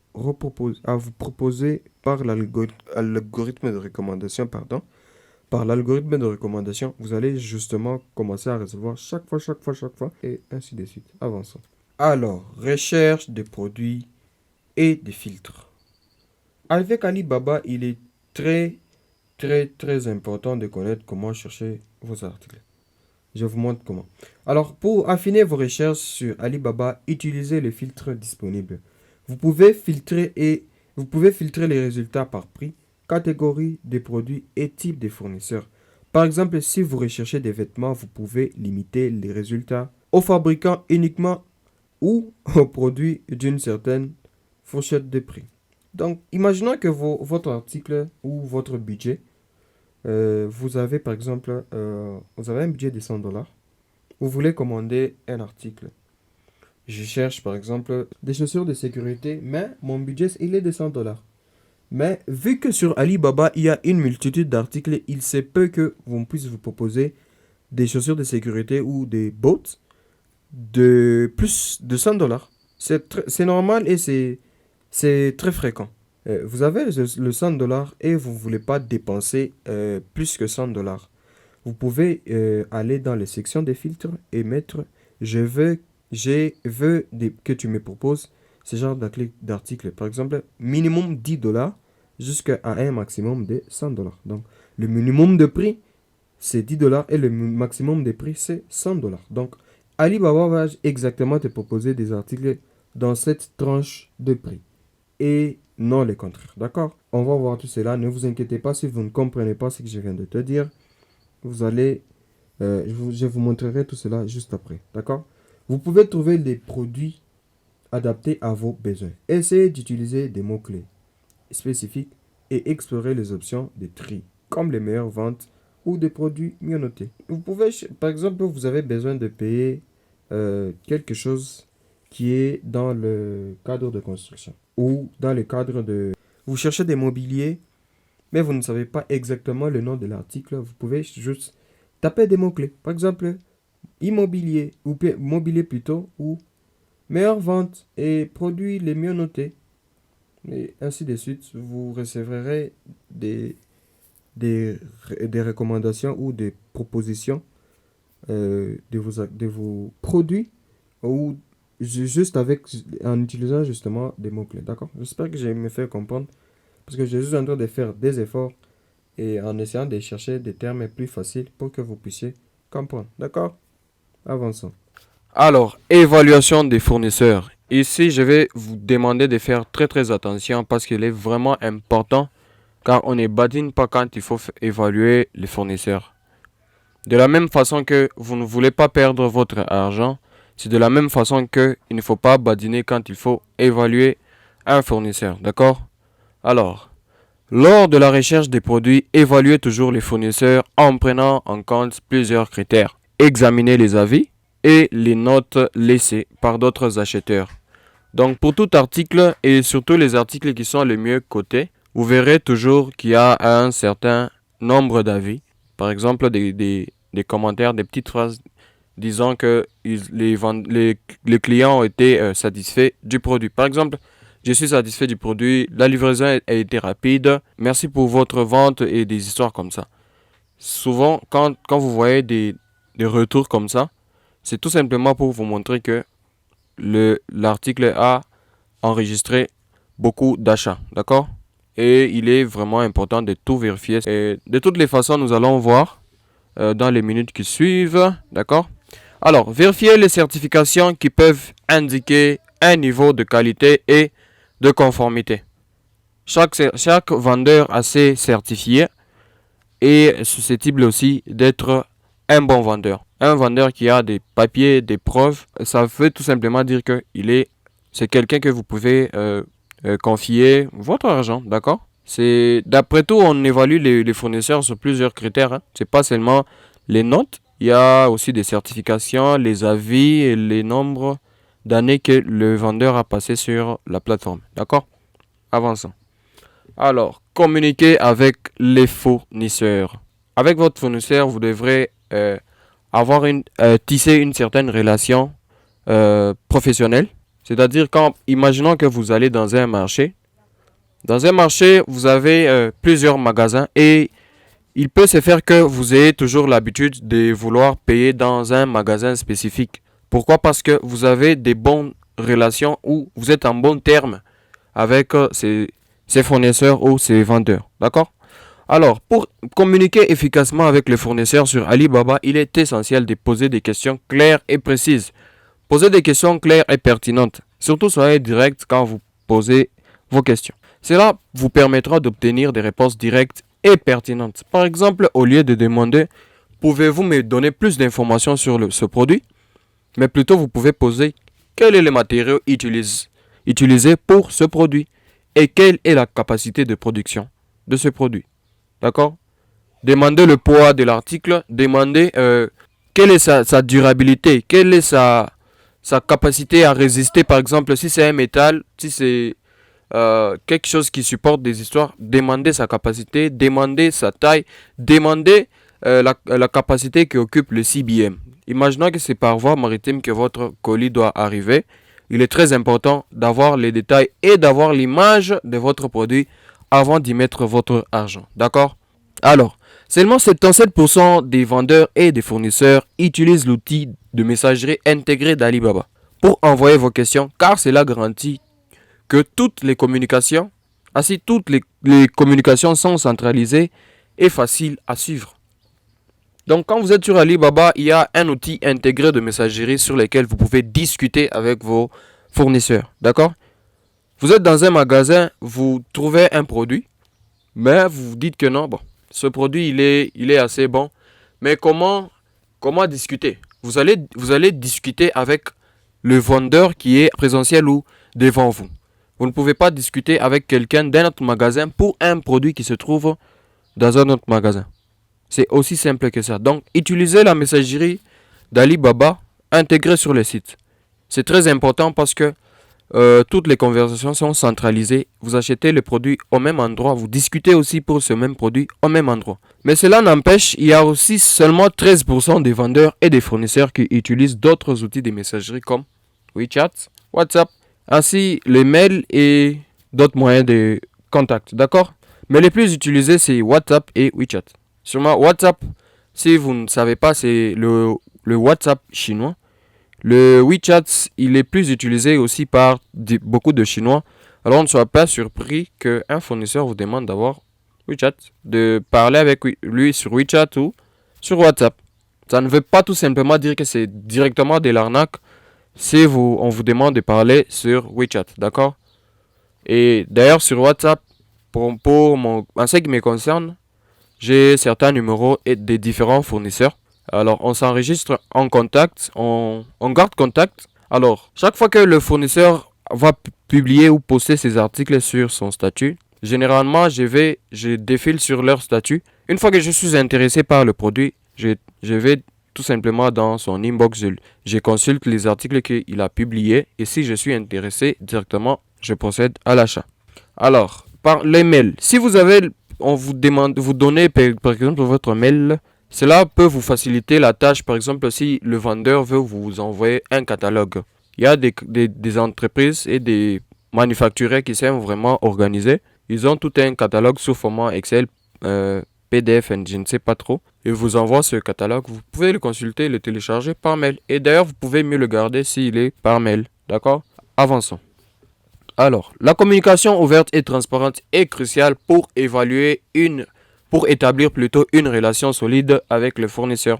proposer par l'algorithme de recommandation, par l'algorithme de recommandation, vous allez justement commencer à recevoir chaque fois, et ainsi de suite. Avançons. Alors, recherche des produits et des filtres. Avec Alibaba, il est très important de connaître comment chercher vos articles. Je vous montre comment. Alors, pour affiner vos recherches sur Alibaba, utilisez les filtres disponibles. Vous pouvez filtrer les résultats par prix, catégorie des produits et type de fournisseurs. Par exemple, si vous recherchez des vêtements, vous pouvez limiter les résultats aux fabricants uniquement ou aux produits d'une certaine fourchette de prix. Donc, imaginons que votre article ou votre budget, vous avez par exemple, vous avez un budget de 100 dollars. Vous voulez commander un article. Je cherche par exemple des chaussures de sécurité, mais mon budget il est de 100 dollars. Mais vu que sur Alibaba, il y a une multitude d'articles, il se peut que on puisse vous proposer des chaussures de sécurité ou des bottes de plus de 100 dollars. C'est normal et c'est très fréquent. Vous avez le 100 $ et vous ne voulez pas dépenser plus que 100 $. Vous pouvez aller dans les sections des filtres et mettre je veux, que tu me proposes ce genre d'article. Par exemple, minimum 10 $ jusqu'à un maximum de 100 $. Donc, le minimum de prix, c'est 10 $ et le maximum de prix, c'est 100 $. Donc, Alibaba va exactement te proposer des articles dans cette tranche de prix et non les contraires. D'accord? On va voir tout cela. Ne vous inquiétez pas si vous ne comprenez pas ce que je viens de te dire. Vous allez, je vous montrerai tout cela juste après. D'accord? Vous pouvez trouver des produits adaptés à vos besoins. Essayez d'utiliser des mots-clés spécifiques et explorer les options de tri, comme les meilleures ventes ou des produits mieux notés. Vous pouvez, par exemple, vous avez besoin de payer quelque chose qui est dans le cadre de construction ou dans le cadre de... Vous cherchez des mobiliers, mais vous ne savez pas exactement le nom de l'article. Vous pouvez juste taper des mots-clés. Par exemple, immobilier, ou mobilier plutôt, ou meilleure vente et produits les mieux notés. Et ainsi de suite, vous recevrez des, des recommandations ou des propositions de vos produits ou juste en utilisant justement des mots-clés. D'accord? J'espère que j'ai me fait comprendre parce que je suis en train de faire des efforts et en essayant de chercher des termes plus faciles pour que vous puissiez comprendre. D'accord? Avançons. Alors, évaluation des fournisseurs. Ici, je vais vous demander de faire très attention parce qu'il est vraiment important car on ne badine pas quand il faut évaluer les fournisseurs. De la même façon que vous ne voulez pas perdre votre argent, c'est de la même façon qu'il ne faut pas badiner quand il faut évaluer un fournisseur. D'accord? Alors, lors de la recherche des produits, évaluez toujours les fournisseurs en prenant en compte plusieurs critères. Examinez les avis et les notes laissées par d'autres acheteurs. Donc pour tout article et surtout les articles qui sont les mieux cotés, vous verrez toujours qu'il y a un certain nombre d'avis. Par exemple des commentaires, des petites phrases disant que les clients ont été satisfaits du produit. Par exemple, je suis satisfait du produit, la livraison a été rapide, merci pour votre vente et des histoires comme ça. Souvent, quand vous voyez des retours comme ça, c'est tout simplement pour vous montrer que l'article a enregistré beaucoup d'achats, d'accord? Et il est vraiment important de tout vérifier. Et de toutes les façons, nous allons voir dans les minutes qui suivent, d'accord? Alors, vérifiez les certifications qui peuvent indiquer un niveau de qualité et de conformité. Chaque vendeur assez certifié est susceptible aussi d'être un bon vendeur. Un vendeur qui a des papiers, des preuves, ça veut tout simplement dire que c'est quelqu'un que vous pouvez confier votre argent, d'accord? D'après tout, on évalue les fournisseurs sur plusieurs critères. Hein. C'est pas seulement les notes, il y a aussi des certifications, les avis et les nombres d'années que le vendeur a passé sur la plateforme, d'accord? Avançons. Alors, communiquez avec les fournisseurs. Avec votre fournisseur, vous devrez tisser une certaine relation professionnelle. C'est-à-dire imaginons que vous allez dans un marché. Dans un marché, vous avez plusieurs magasins et il peut se faire que vous ayez toujours l'habitude de vouloir payer dans un magasin spécifique. Pourquoi? Parce que vous avez des bonnes relations ou vous êtes en bon terme avec ces fournisseurs ou ces vendeurs. D'accord? Alors, pour communiquer efficacement avec les fournisseurs sur Alibaba, il est essentiel de poser des questions claires et précises. Posez des questions claires et pertinentes. Surtout, soyez direct quand vous posez vos questions. Cela vous permettra d'obtenir des réponses directes et pertinentes. Par exemple, au lieu de demander pouvez-vous me donner plus d'informations sur ce produit, mais plutôt vous pouvez poser quel est le matériau utilisé pour ce produit et quelle est la capacité de production de ce produit. D'accord? Demandez le poids de l'article, demandez quelle est sa durabilité, quelle est sa capacité à résister. Par exemple, si c'est un métal, si c'est quelque chose qui supporte des histoires, demandez sa capacité, demandez sa taille, demandez la capacité qui occupe le CBM. Imaginons que c'est par voie maritime que votre colis doit arriver. il est très important d'avoir les détails et d'avoir l'image de votre produit avant d'y mettre votre argent. D'accord? Alors, seulement 77% des vendeurs et des fournisseurs utilisent l'outil de messagerie intégré d'Alibaba pour envoyer vos questions, car cela garantit que toutes les communications, ainsi toutes les communications sont centralisées et faciles à suivre. Donc quand vous êtes sur Alibaba, il y a un outil intégré de messagerie sur lequel vous pouvez discuter avec vos fournisseurs. D'accord? Vous êtes dans un magasin, vous trouvez un produit, mais vous vous dites que non, bon, ce produit il est assez bon. Mais comment discuter? Vous allez discuter avec le vendeur qui est présentiel ou devant vous. Vous ne pouvez pas discuter avec quelqu'un d'un autre magasin pour un produit qui se trouve dans un autre magasin. C'est aussi simple que ça. Donc, utilisez la messagerie d'Alibaba intégrée sur le site. C'est très important parce que toutes les conversations sont centralisées. Vous achetez le produit au même endroit. Vous discutez aussi pour ce même produit au même endroit. Mais cela n'empêche, il y a aussi seulement 13% des vendeurs et des fournisseurs qui utilisent d'autres outils de messagerie comme WeChat, WhatsApp, ainsi les mails et d'autres moyens de contact. D'accord? Mais les plus utilisés, c'est WhatsApp et WeChat. Sûrement WhatsApp, si vous ne savez pas, c'est le WhatsApp chinois. Le WeChat, il est plus utilisé aussi par beaucoup de Chinois. Alors ne soyez pas surpris qu'un fournisseur vous demande d'avoir WeChat, de parler avec lui sur WeChat ou sur WhatsApp. Ça ne veut pas tout simplement dire que c'est directement de l'arnaque si on vous demande de parler sur WeChat, d'accord? Et d'ailleurs sur WhatsApp, en ce qui me concerne, j'ai certains numéros et des différents fournisseurs. Alors, on s'enregistre en contact, on garde contact. Alors, chaque fois que le fournisseur va publier ou poster ses articles sur son statut, généralement, je défile sur leur statut. Une fois que je suis intéressé par le produit, je vais tout simplement dans son inbox, je consulte les articles qu'il a publiés et si je suis intéressé directement, je procède à l'achat. Alors, par les mails, si on vous demande, vous donnez par exemple votre mail, cela peut vous faciliter la tâche. Par exemple, si le vendeur veut vous envoyer un catalogue, il y a des entreprises et des manufacturiers qui sont vraiment organisés. Ils ont tout un catalogue sous format Excel, PDF, je ne sais pas trop. Ils vous envoient ce catalogue. Vous pouvez le consulter, le télécharger par mail. Et d'ailleurs, vous pouvez mieux le garder s'il est par mail. D'accord? Avançons. Alors, la communication ouverte et transparente est cruciale pour établir plutôt une relation solide avec le fournisseur.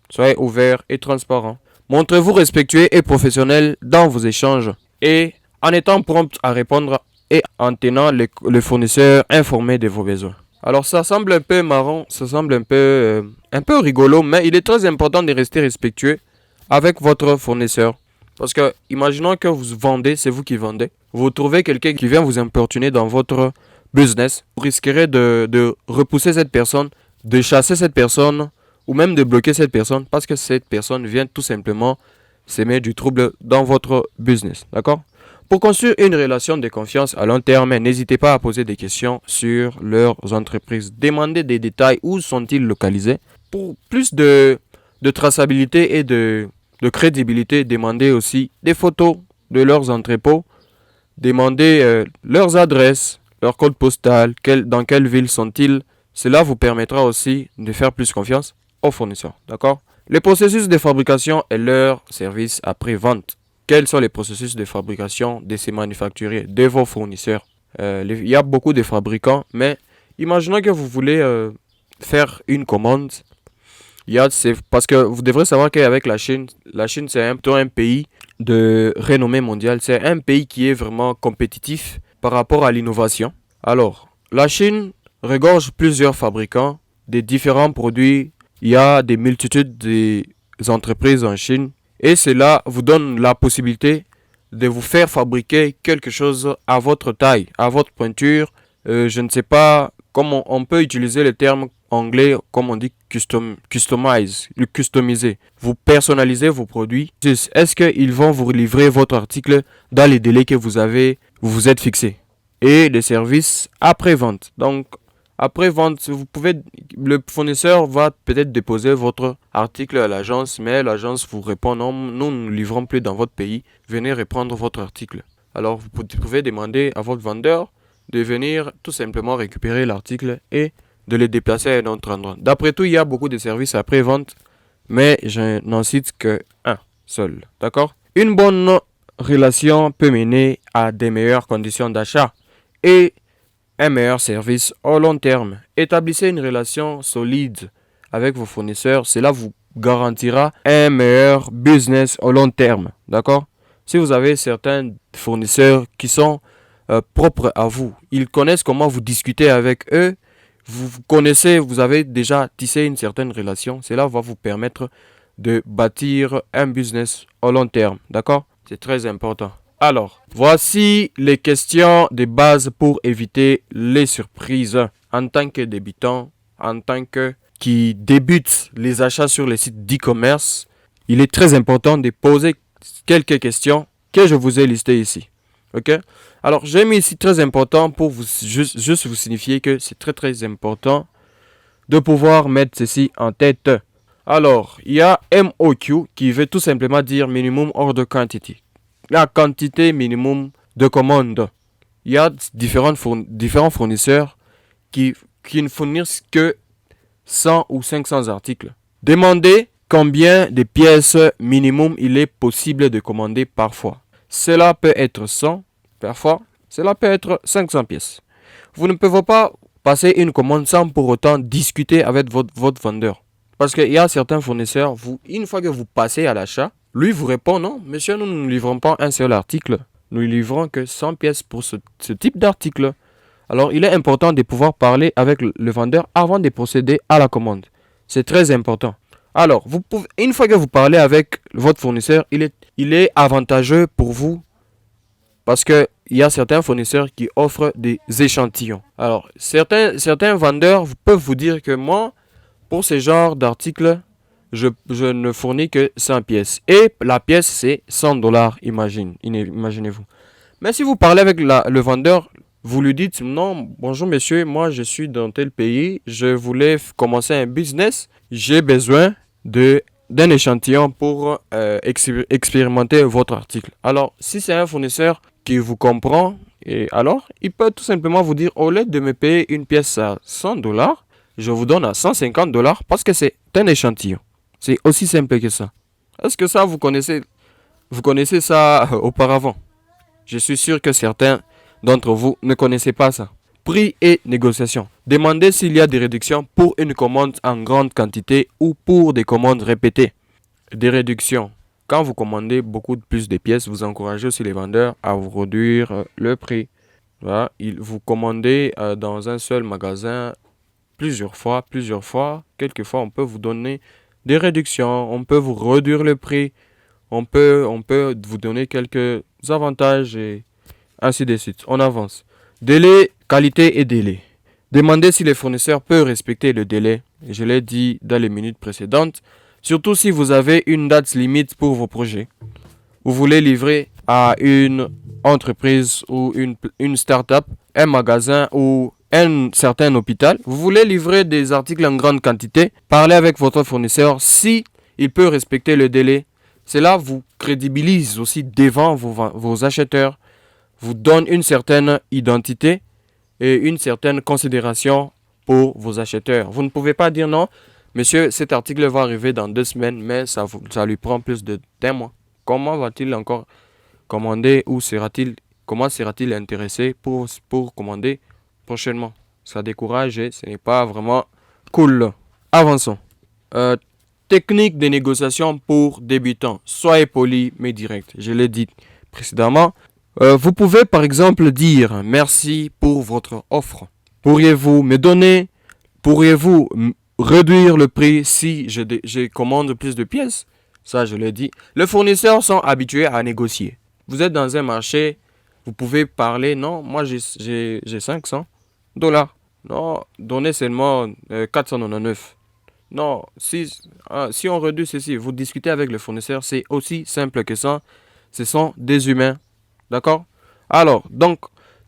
Soyez ouvert et transparent. Montrez-vous respectueux et professionnel dans vos échanges et en étant prompt à répondre et en tenant le fournisseur informé de vos besoins. Alors ça semble un peu marrant, ça semble un peu rigolo, mais il est très important de rester respectueux avec votre fournisseur. Parce que, imaginons que vous vendez, c'est vous qui vendez. Vous trouvez quelqu'un qui vient vous importuner dans votre business. Vous risquerez de repousser cette personne, de chasser cette personne, ou même de bloquer cette personne parce que cette personne vient tout simplement s'aimer du trouble dans votre business. D'accord? Pour construire une relation de confiance à long terme, n'hésitez pas à poser des questions sur leurs entreprises. Demandez des détails, où sont-ils localisés. Pour plus de traçabilité et de crédibilité, demandez aussi des photos de leurs entrepôts, demandez leurs adresses, leur code postal, dans quelle ville sont-ils. Cela vous permettra aussi de faire plus confiance aux fournisseurs. D'accord? Les processus de fabrication et leurs services après-vente. Quels sont les processus de fabrication de ces manufacturiers, de vos fournisseurs? Il y a beaucoup de fabricants, mais imaginons que vous voulez faire une commande. Parce que vous devrez savoir qu'avec la Chine c'est un pays de renommée mondiale. C'est un pays qui est vraiment compétitif par rapport à l'innovation. Alors, la Chine regorge plusieurs fabricants de différents produits. Il y a des multitudes d'entreprises en Chine. Et cela vous donne la possibilité de vous faire fabriquer quelque chose à votre taille, à votre pointure. Je ne sais pas comment on peut utiliser le terme anglais, comme on dit customiser. Vous personnalisez vos produits. Est-ce qu'ils vont vous livrer votre article dans les délais que vous vous êtes fixé? Et des services après-vente. Donc, Après vente, le fournisseur va peut-être déposer votre article à l'agence, mais l'agence vous répond non, nous ne livrons plus dans votre pays, venez reprendre votre article. Alors vous pouvez demander à votre vendeur de venir tout simplement récupérer l'article et de le déplacer à un autre endroit. D'après tout, il y a beaucoup de services après-vente, mais je n'en cite que un seul. D'accord? Une bonne relation peut mener à des meilleures conditions d'achat et un meilleur service au long terme. Établissez une relation solide avec vos fournisseurs. Cela vous garantira un meilleur business au long terme. D'accord? Si vous avez certains fournisseurs qui sont propres à vous, ils connaissent comment vous discutez avec eux, vous connaissez, vous avez déjà tissé une certaine relation, cela va vous permettre de bâtir un business au long terme. D'accord? C'est très important. Alors, voici les questions de base pour éviter les surprises. En tant que débutant, en tant que qui débute les achats sur les sites d'e-commerce, il est très important de poser quelques questions que je vous ai listées ici. Ok? Alors, j'ai mis ici très important pour vous juste vous signifier que c'est très très important de pouvoir mettre ceci en tête. Alors, il y a MOQ qui veut tout simplement dire Minimum Order Quantity. La quantité minimum de commandes. Il y a différents fournisseurs qui ne fournissent que 100 ou 500 articles. Demandez combien de pièces minimum il est possible de commander parfois. Cela peut être 100, parfois, cela peut être 500 pièces. Vous ne pouvez pas passer une commande sans pour autant discuter avec votre vendeur. Parce qu'il y a certains fournisseurs, une fois que vous passez à l'achat, lui vous répond non, monsieur, nous ne livrons pas un seul article. Nous ne livrons que 100 pièces pour ce type d'article. Alors, il est important de pouvoir parler avec le vendeur avant de procéder à la commande. C'est très important. Alors, une fois que vous parlez avec votre fournisseur, il est avantageux pour vous parce qu'il y a certains fournisseurs qui offrent des échantillons. Alors, certains vendeurs peuvent vous dire que moi, pour ce genre d'article, je ne fournis que 100 pièces. Et la pièce, c'est $100, imaginez-vous. Mais si vous parlez avec le vendeur, vous lui dites, non, bonjour monsieur, moi je suis dans tel pays, je voulais commencer un business, j'ai besoin d'un échantillon pour expérimenter votre article. Alors, si c'est un fournisseur qui vous comprend, alors, il peut tout simplement vous dire, au lieu de me payer une pièce à $100, je vous donne à $150 parce que c'est un échantillon. C'est aussi simple que ça. Est-ce que ça, vous connaissez ça auparavant? Je suis sûr que certains d'entre vous ne connaissez pas ça. Prix et négociation. Demandez s'il y a des réductions pour une commande en grande quantité ou pour des commandes répétées. Des réductions. Quand vous commandez beaucoup plus de pièces, vous encouragez aussi les vendeurs à vous réduire le prix. Voilà. Vous commandez dans un seul magasin plusieurs fois. Quelquefois, on peut vous donner des réductions, on peut vous réduire le prix, on peut vous donner quelques avantages et ainsi de suite. On avance. Délai, qualité et délai. Demandez si le fournisseur peut respecter le délai. Je l'ai dit dans les minutes précédentes. Surtout si vous avez une date limite pour vos projets. Vous voulez livrer à une entreprise ou une start-up, un magasin ou un certain hôpital. Vous voulez livrer des articles en grande quantité. Parlez avec votre fournisseur si il peut respecter le délai. Cela vous crédibilise aussi devant vos acheteurs, vous donne une certaine identité et une certaine considération pour vos acheteurs. Vous ne pouvez pas dire non, monsieur, cet article va arriver dans 2 semaines, mais ça lui prend plus d'un mois. Comment va-t-il encore commander ou comment sera-t-il intéressé pour commander prochainement? Ça décourage et ce n'est pas vraiment cool. Avançons. Technique de négociation pour débutants. Soyez poli mais direct. Je l'ai dit précédemment. Vous pouvez par exemple dire merci pour votre offre. Pourriez-vous réduire le prix si je commande plus de pièces? Ça, je l'ai dit. Les fournisseurs sont habitués à négocier. Vous êtes dans un marché, vous pouvez parler, non, moi j'ai $500. Non, donnez seulement 499. Non, si on réduit ceci, vous discutez avec le fournisseur, c'est aussi simple que ça. Ce sont des humains. D'accord? Alors, donc,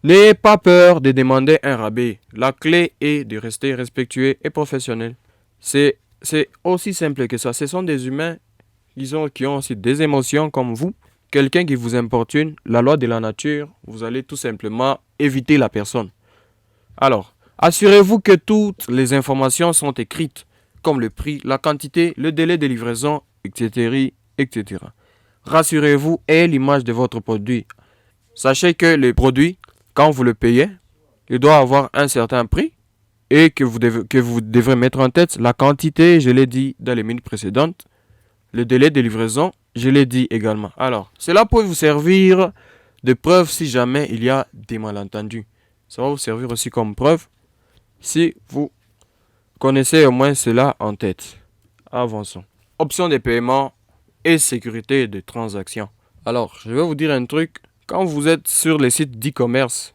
N'ayez pas peur de demander un rabais. La clé est de rester respectueux et professionnel. C'est aussi simple que ça. Ce sont des humains qui ont aussi des émotions comme vous. Quelqu'un qui vous importune, la loi de la nature, vous allez tout simplement éviter la personne. Alors, assurez-vous que toutes les informations sont écrites, comme le prix, la quantité, le délai de livraison, etc. etc. Rassurez-vous et l'image de votre produit. Sachez que le produit, quand vous le payez, il doit avoir un certain prix et que vous devrez mettre en tête la quantité, je l'ai dit dans les minutes précédentes, le délai de livraison, je l'ai dit également. Alors, cela peut vous servir de preuve si jamais il y a des malentendus. Ça va vous servir aussi comme preuve si vous connaissez au moins cela en tête. Avançons. Option de paiement et sécurité de transaction. Alors, je vais vous dire un truc. Quand vous êtes sur les sites d'e-commerce,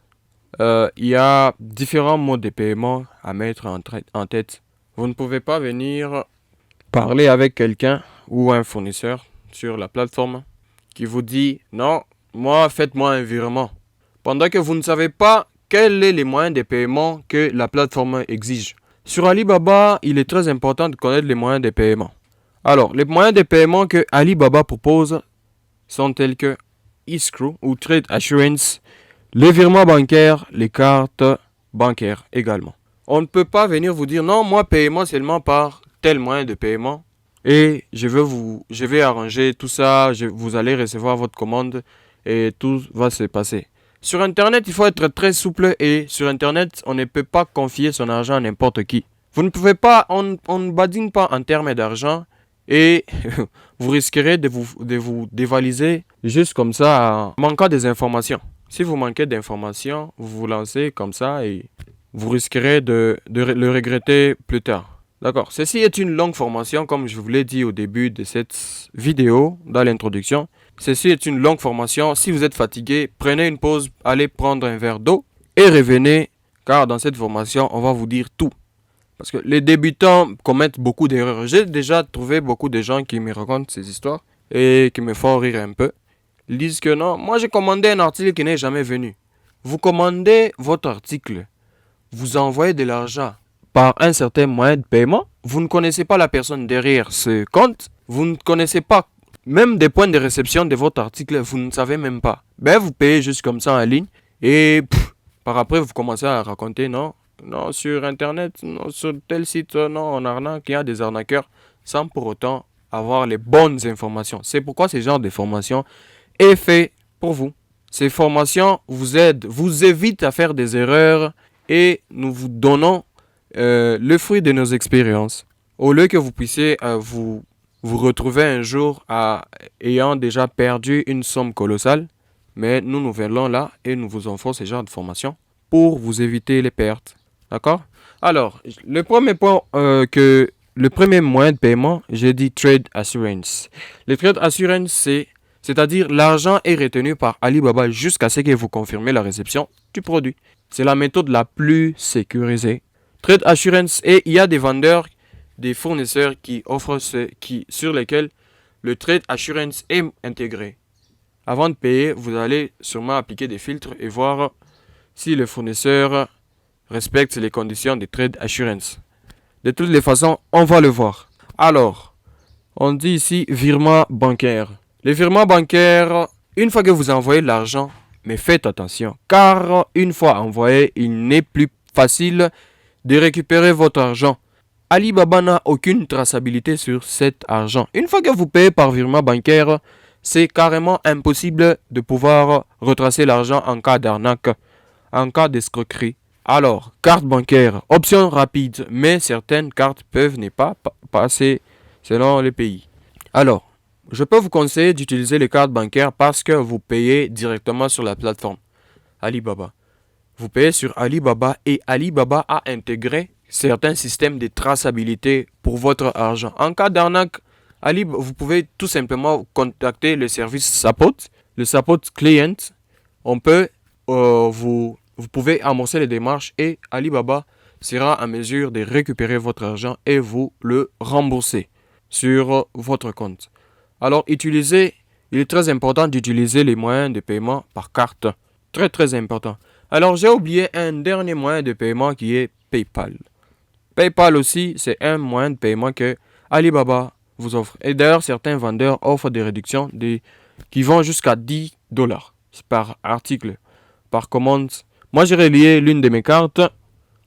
il y a différents modes de paiement à mettre en tête. Vous ne pouvez pas venir parler avec quelqu'un ou un fournisseur sur la plateforme qui vous dit non, moi faites-moi un virement. Pendant que vous ne savez pas quels sont les moyens de paiement que la plateforme exige. Sur Alibaba, il est très important de connaître les moyens de paiement. Alors, les moyens de paiement que Alibaba propose sont tels que escrow ou trade assurance, les virements bancaires, les cartes bancaires également. On ne peut pas venir vous dire non, moi paiement seulement par tel moyen de paiement et je vais arranger tout ça, vous allez recevoir votre commande et tout va se passer. Sur Internet, il faut être très souple et sur Internet, on ne peut pas confier son argent à n'importe qui. Vous ne pouvez pas, on ne badine pas en termes d'argent et vous risquerez de vous dévaliser juste comme ça en manquant des informations. Si vous manquez d'informations, vous vous lancez comme ça et vous risquerez de le regretter plus tard. D'accord. Ceci est une longue formation, comme je vous l'ai dit au début de cette vidéo, dans l'introduction. Ceci est une longue formation. Si vous êtes fatigué, prenez une pause, allez prendre un verre d'eau et revenez, car dans cette formation, on va vous dire tout. Parce que les débutants commettent beaucoup d'erreurs. J'ai déjà trouvé beaucoup de gens qui me racontent ces histoires et qui me font rire un peu. Ils disent que non, moi j'ai commandé un article qui n'est jamais venu. Vous commandez votre article, vous envoyez de l'argent par un certain moyen de paiement, vous ne connaissez pas la personne derrière ce compte, vous ne connaissez pas même des points de réception de votre article, vous ne savez même pas. Ben vous payez juste comme ça en ligne et par après vous commencez à raconter non, sur internet, non, sur tel site, non, on arnaque, il y a des arnaqueurs sans pour autant avoir les bonnes informations. C'est pourquoi ce genre de formation est fait pour vous. Ces formations vous aident, vous évitent à faire des erreurs et nous vous donnons le fruit de nos expériences. Au lieu que vous puissiez vous retrouver un jour ayant déjà perdu une somme colossale, mais nous venons là et nous vous offrons ce genre de formation pour vous éviter les pertes. D'accord? Alors, le premier point le premier moyen de paiement, j'ai dit trade assurance. Le trade assurance, c'est-à-dire l'argent est retenu par Alibaba jusqu'à ce que vous confirmez la réception du produit. C'est la méthode la plus sécurisée. Trade assurance, et il y a des vendeurs, des fournisseurs qui offrent sur lesquels le trade assurance est intégré. Avant de payer, vous allez sûrement appliquer des filtres et voir si le fournisseur respecte les conditions de trade assurance. De toutes les façons, on va le voir. Alors, on dit ici virement bancaire. Les virements bancaires, une fois que vous envoyez l'argent, mais faites attention, car une fois envoyé, il n'est plus facile de récupérer votre argent. Alibaba n'a aucune traçabilité sur cet argent. Une fois que vous payez par virement bancaire, c'est carrément impossible de pouvoir retracer l'argent en cas d'arnaque, en cas d'escroquerie. Alors, carte bancaire, option rapide, mais certaines cartes peuvent ne pas passer selon les pays. Alors, je peux vous conseiller d'utiliser les cartes bancaires parce que vous payez directement sur la plateforme Alibaba. Vous payez sur Alibaba et Alibaba a intégré certains systèmes de traçabilité pour votre argent. En cas d'arnaque, vous pouvez tout simplement contacter le service support, le support client. On peut vous pouvez amorcer les démarches et Alibaba sera en mesure de récupérer votre argent et vous le rembourser sur votre compte. Alors, il est très important d'utiliser les moyens de paiement par carte. Très très important. Alors, j'ai oublié un dernier moyen de paiement qui est PayPal. PayPal aussi, c'est un moyen de paiement que Alibaba vous offre. Et d'ailleurs, certains vendeurs offrent des réductions qui vont jusqu'à $10 par article, par commande. Moi, j'ai relié l'une de mes cartes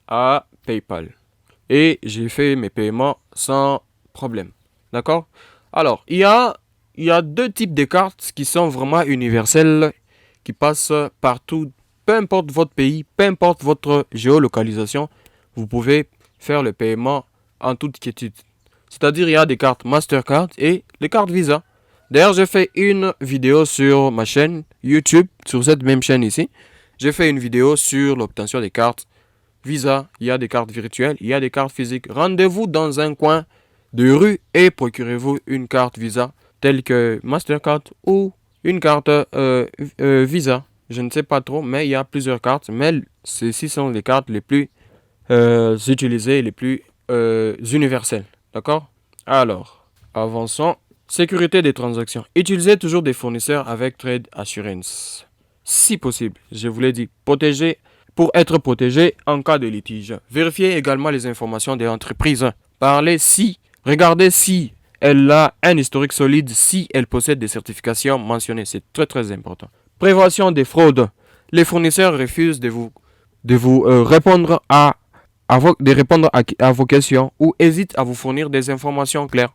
à PayPal. Et j'ai fait mes paiements sans problème. D'accord? Alors, il y a deux types de cartes qui sont vraiment universelles, qui passent partout. Peu importe votre pays, peu importe votre géolocalisation, vous pouvez faire le paiement en toute quiétude. C'est-à-dire, il y a des cartes Mastercard et les cartes Visa. D'ailleurs, j'ai fait une vidéo sur ma chaîne YouTube, sur cette même chaîne ici. J'ai fait une vidéo sur l'obtention des cartes Visa. Il y a des cartes virtuelles, il y a des cartes physiques. Rendez-vous dans un coin de rue et procurez-vous une carte Visa telle que Mastercard ou une carte Visa. Je ne sais pas trop, mais il y a plusieurs cartes. Mais celles-ci sont les cartes les plus utilisées, les plus universelles. D'accord? Alors, avançons. Sécurité des transactions. Utilisez toujours des fournisseurs avec Trade Assurance. Si possible, je vous l'ai dit, protégez pour être protégé en cas de litige. Vérifiez également les informations des entreprises. Regardez si elle a un historique solide, si elle possède des certifications mentionnées. C'est très très important. Prévention des fraudes. Les fournisseurs refusent de vous répondre à vos questions ou hésitent à vous fournir des informations claires.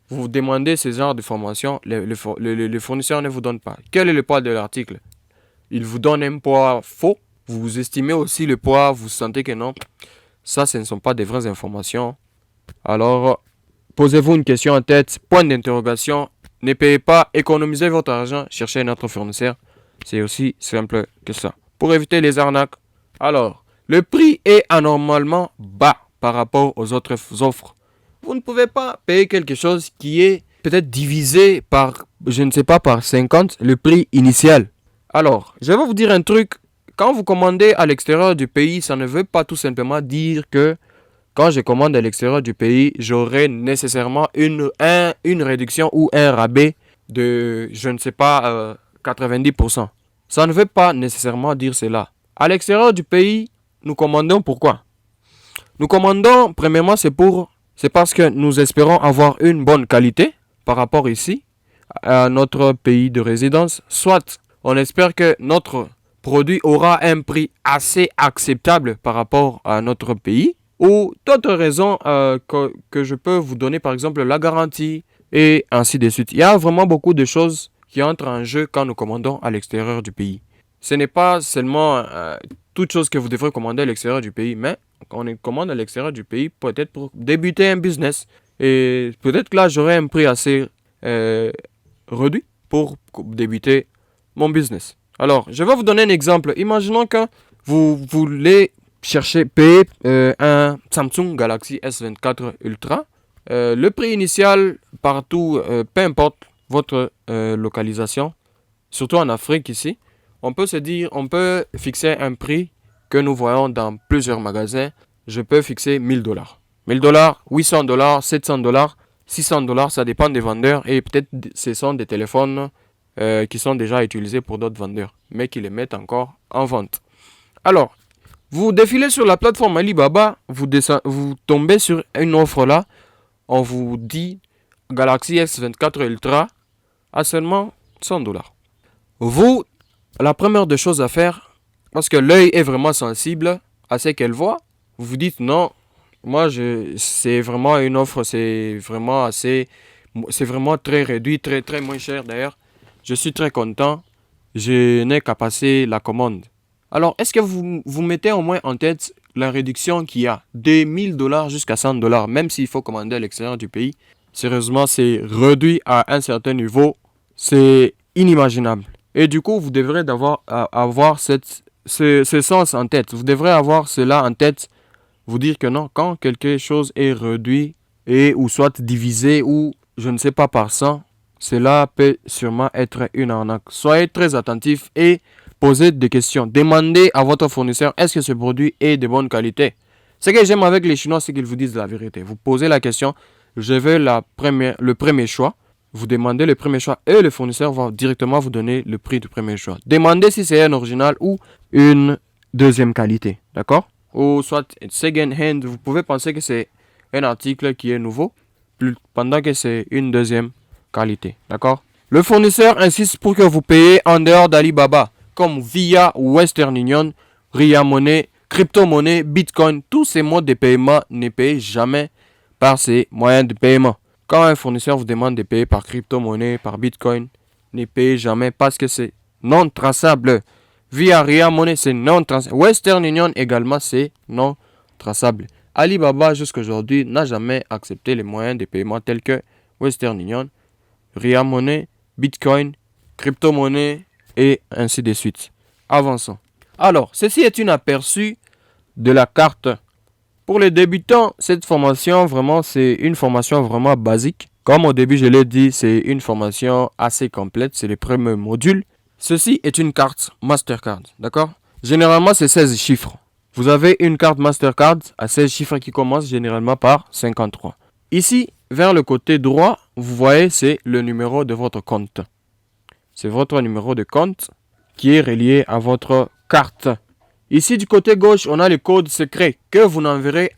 Vous demandez ce genre d'informations, le fournisseur ne vous donne pas. Quel est le poids de l'article? Il vous donne un poids faux. Vous estimez aussi le poids, vous sentez que non. Ça, ce ne sont pas des vraies informations. Alors, posez-vous une question en tête, point d'interrogation. Ne payez pas, économisez votre argent, cherchez un autre fournisseur. C'est aussi simple que ça. Pour éviter les arnaques. Alors, le prix est anormalement bas par rapport aux autres offres. Vous ne pouvez pas payer quelque chose qui est peut-être divisé par, je ne sais pas, par 50, le prix initial. Alors, je vais vous dire un truc. Quand vous commandez à l'extérieur du pays, ça ne veut pas tout simplement dire que quand je commande à l'extérieur du pays, j'aurai nécessairement une réduction ou un rabais de, je ne sais pas, 90%. Ça ne veut pas nécessairement dire cela. À l'extérieur du pays, nous commandons pourquoi? Nous commandons, premièrement, c'est parce que nous espérons avoir une bonne qualité par rapport ici à notre pays de résidence. Soit on espère que notre produit aura un prix assez acceptable par rapport à notre pays. Ou d'autres raisons que je peux vous donner, par exemple la garantie et ainsi de suite. Il y a vraiment beaucoup de choses qui entrent en jeu quand nous commandons à l'extérieur du pays. Ce n'est pas seulement toute chose que vous devrez commander à l'extérieur du pays, mais on commande à l'extérieur du pays peut-être pour débuter un business. Et peut-être que là, j'aurai un prix assez réduit pour débuter mon business. Alors, je vais vous donner un exemple. Imaginons que vous voulez payer un Samsung Galaxy S24 Ultra. Le prix initial partout, peu importe votre localisation, surtout en Afrique ici, on peut fixer un prix que nous voyons dans plusieurs magasins. Je peux fixer $1000. $1000, $800, $700, $600, ça dépend des vendeurs et peut-être ce sont des téléphones qui sont déjà utilisés pour d'autres vendeurs, mais qui les mettent encore en vente. Alors, vous défilez sur la plateforme Alibaba, vous tombez sur une offre là, on vous dit Galaxy S24 Ultra à seulement $100. Vous, la première des choses à faire, parce que l'œil est vraiment sensible à ce qu'elle voit, vous vous dites non, c'est vraiment une offre, c'est vraiment très réduit, très très moins cher d'ailleurs. Je suis très content, je n'ai qu'à passer la commande. Alors, est-ce que vous mettez au moins en tête la réduction qu'il y a de $1000 jusqu'à $100, même s'il faut commander à l'extérieur du pays? Sérieusement, c'est réduit à un certain niveau, c'est inimaginable. Et du coup, vous devrez avoir ce sens en tête. Vous devrez avoir cela en tête, vous dire que non, quand quelque chose est réduit ou soit divisé ou je ne sais pas par 100, cela peut sûrement être une arnaque. Soyez très attentifs et posez des questions. Demandez à votre fournisseur, est-ce que ce produit est de bonne qualité? Ce que j'aime avec les Chinois, c'est qu'ils vous disent la vérité. Vous posez la question, je veux le premier choix. Vous demandez le premier choix et le fournisseur va directement vous donner le prix du premier choix. Demandez si c'est un original ou une deuxième qualité, d'accord? Ou soit second hand, vous pouvez penser que c'est un article qui est nouveau, pendant que c'est une deuxième qualité, d'accord? Le fournisseur insiste pour que vous payiez en dehors d'Alibaba, comme via Western Union, Ria Money, crypto-monnaie, Bitcoin. Tous ces modes de paiement ne payent jamais par ces moyens de paiement. Quand un fournisseur vous demande de payer par crypto-monnaie, par Bitcoin, ne payez jamais parce que c'est non traçable. Via Ria Money, c'est non traçable. Western Union également, c'est non traçable. Alibaba, jusqu'à aujourd'hui, n'a jamais accepté les moyens de paiement tels que Western Union, Ria Money, Bitcoin, crypto-monnaie et ainsi de suite. Avançons. Alors, ceci est un aperçu de la carte. Pour les débutants, cette formation, vraiment, c'est une formation vraiment basique. Comme au début, je l'ai dit, c'est une formation assez complète. C'est le premier module. Ceci est une carte Mastercard, d'accord? Généralement, c'est 16 chiffres. Vous avez une carte Mastercard à 16 chiffres qui commence généralement par 53. Ici, vers le côté droit, vous voyez, c'est le numéro de votre compte. C'est votre numéro de compte qui est relié à votre carte. Ici, du côté gauche, on a le code secret que vous n'enverrez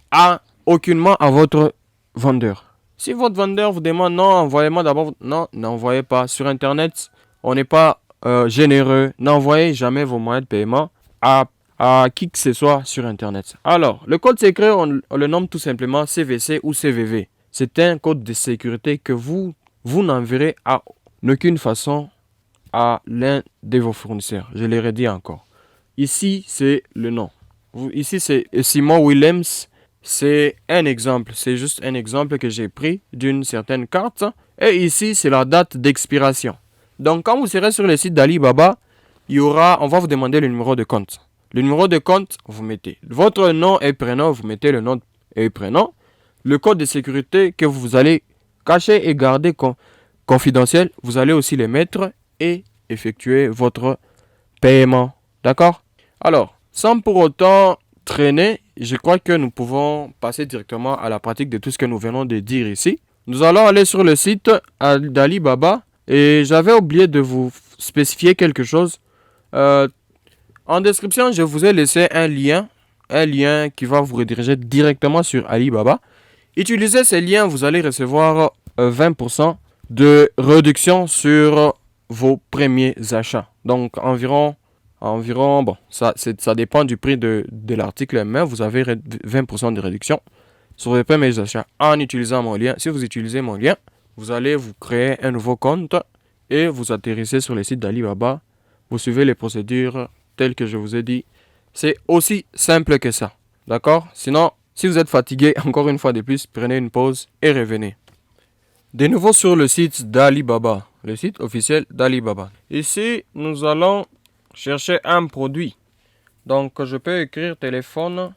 aucunement à votre vendeur. Si votre vendeur vous demande non, envoyez-moi d'abord, non, n'envoyez pas. Sur Internet, on n'est pas généreux. N'envoyez jamais vos moyens de paiement à qui que ce soit sur Internet. Alors, le code secret, on le nomme tout simplement CVC ou CVV. C'est un code de sécurité que vous n'enverrez à aucune façon à l'un de vos fournisseurs. Je l'ai redit encore. Ici, c'est le nom. Ici, c'est Simon Williams. C'est un exemple. C'est juste un exemple que j'ai pris d'une certaine carte. Et ici, c'est la date d'expiration. Donc, quand vous serez sur le site d'Alibaba, on va vous demander le numéro de compte. Le numéro de compte, vous mettez votre nom et prénom. Vous mettez le nom et prénom. Le code de sécurité que vous allez cacher et garder confidentiel, vous allez aussi le mettre et effectuer votre paiement. D'accord? Alors, sans pour autant traîner, je crois que nous pouvons passer directement à la pratique de tout ce que nous venons de dire ici. Nous allons aller sur le site d'Alibaba et j'avais oublié de vous spécifier quelque chose. En description, je vous ai laissé un lien qui va vous rediriger directement sur Alibaba. Utilisez ce lien, vous allez recevoir 20% de réduction sur vos premiers achats. Donc environ bon, ça dépend du prix de l'article, mais vous avez 20% de réduction sur les premiers achats en utilisant mon lien. Si vous utilisez mon lien, vous allez vous créer un nouveau compte et vous atterrissez sur le site d'Alibaba. Vous suivez les procédures telles que je vous ai dit. C'est aussi simple que ça. D'accord? Sinon, si vous êtes fatigué, encore une fois de plus, prenez une pause et revenez. De nouveau sur le site d'Alibaba, le site officiel d'Alibaba. Ici, nous allons chercher un produit. Donc, je peux écrire téléphone.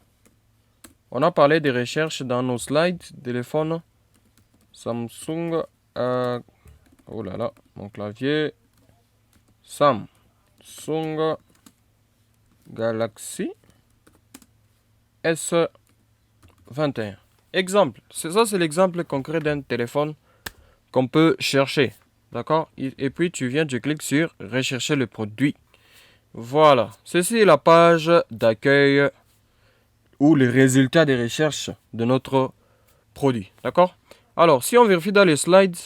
On a parlé des recherches dans nos slides. Téléphone Samsung. Oh là là, mon clavier. Samsung Galaxy S21. Exemple. Ça, c'est l'exemple concret d'un téléphone qu'on peut chercher. D'accord? Et puis, tu cliques sur rechercher le produit. Voilà. Ceci est la page d'accueil ou les résultats des recherches de notre produit. D'accord? Alors, si on vérifie dans les slides,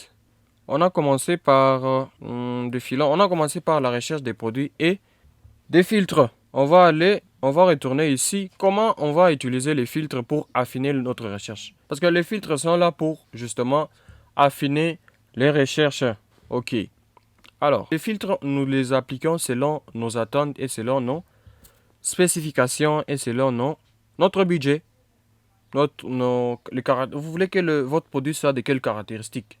on a commencé par on a commencé par la recherche des produits et des filtres. On va retourner ici. Comment on va utiliser les filtres pour affiner notre recherche? Parce que les filtres sont là pour justement affiner les recherches. Ok. Alors, les filtres, nous les appliquons selon nos attentes et selon nos spécifications et selon notre budget. Vous voulez que votre produit soit de quelles caractéristiques?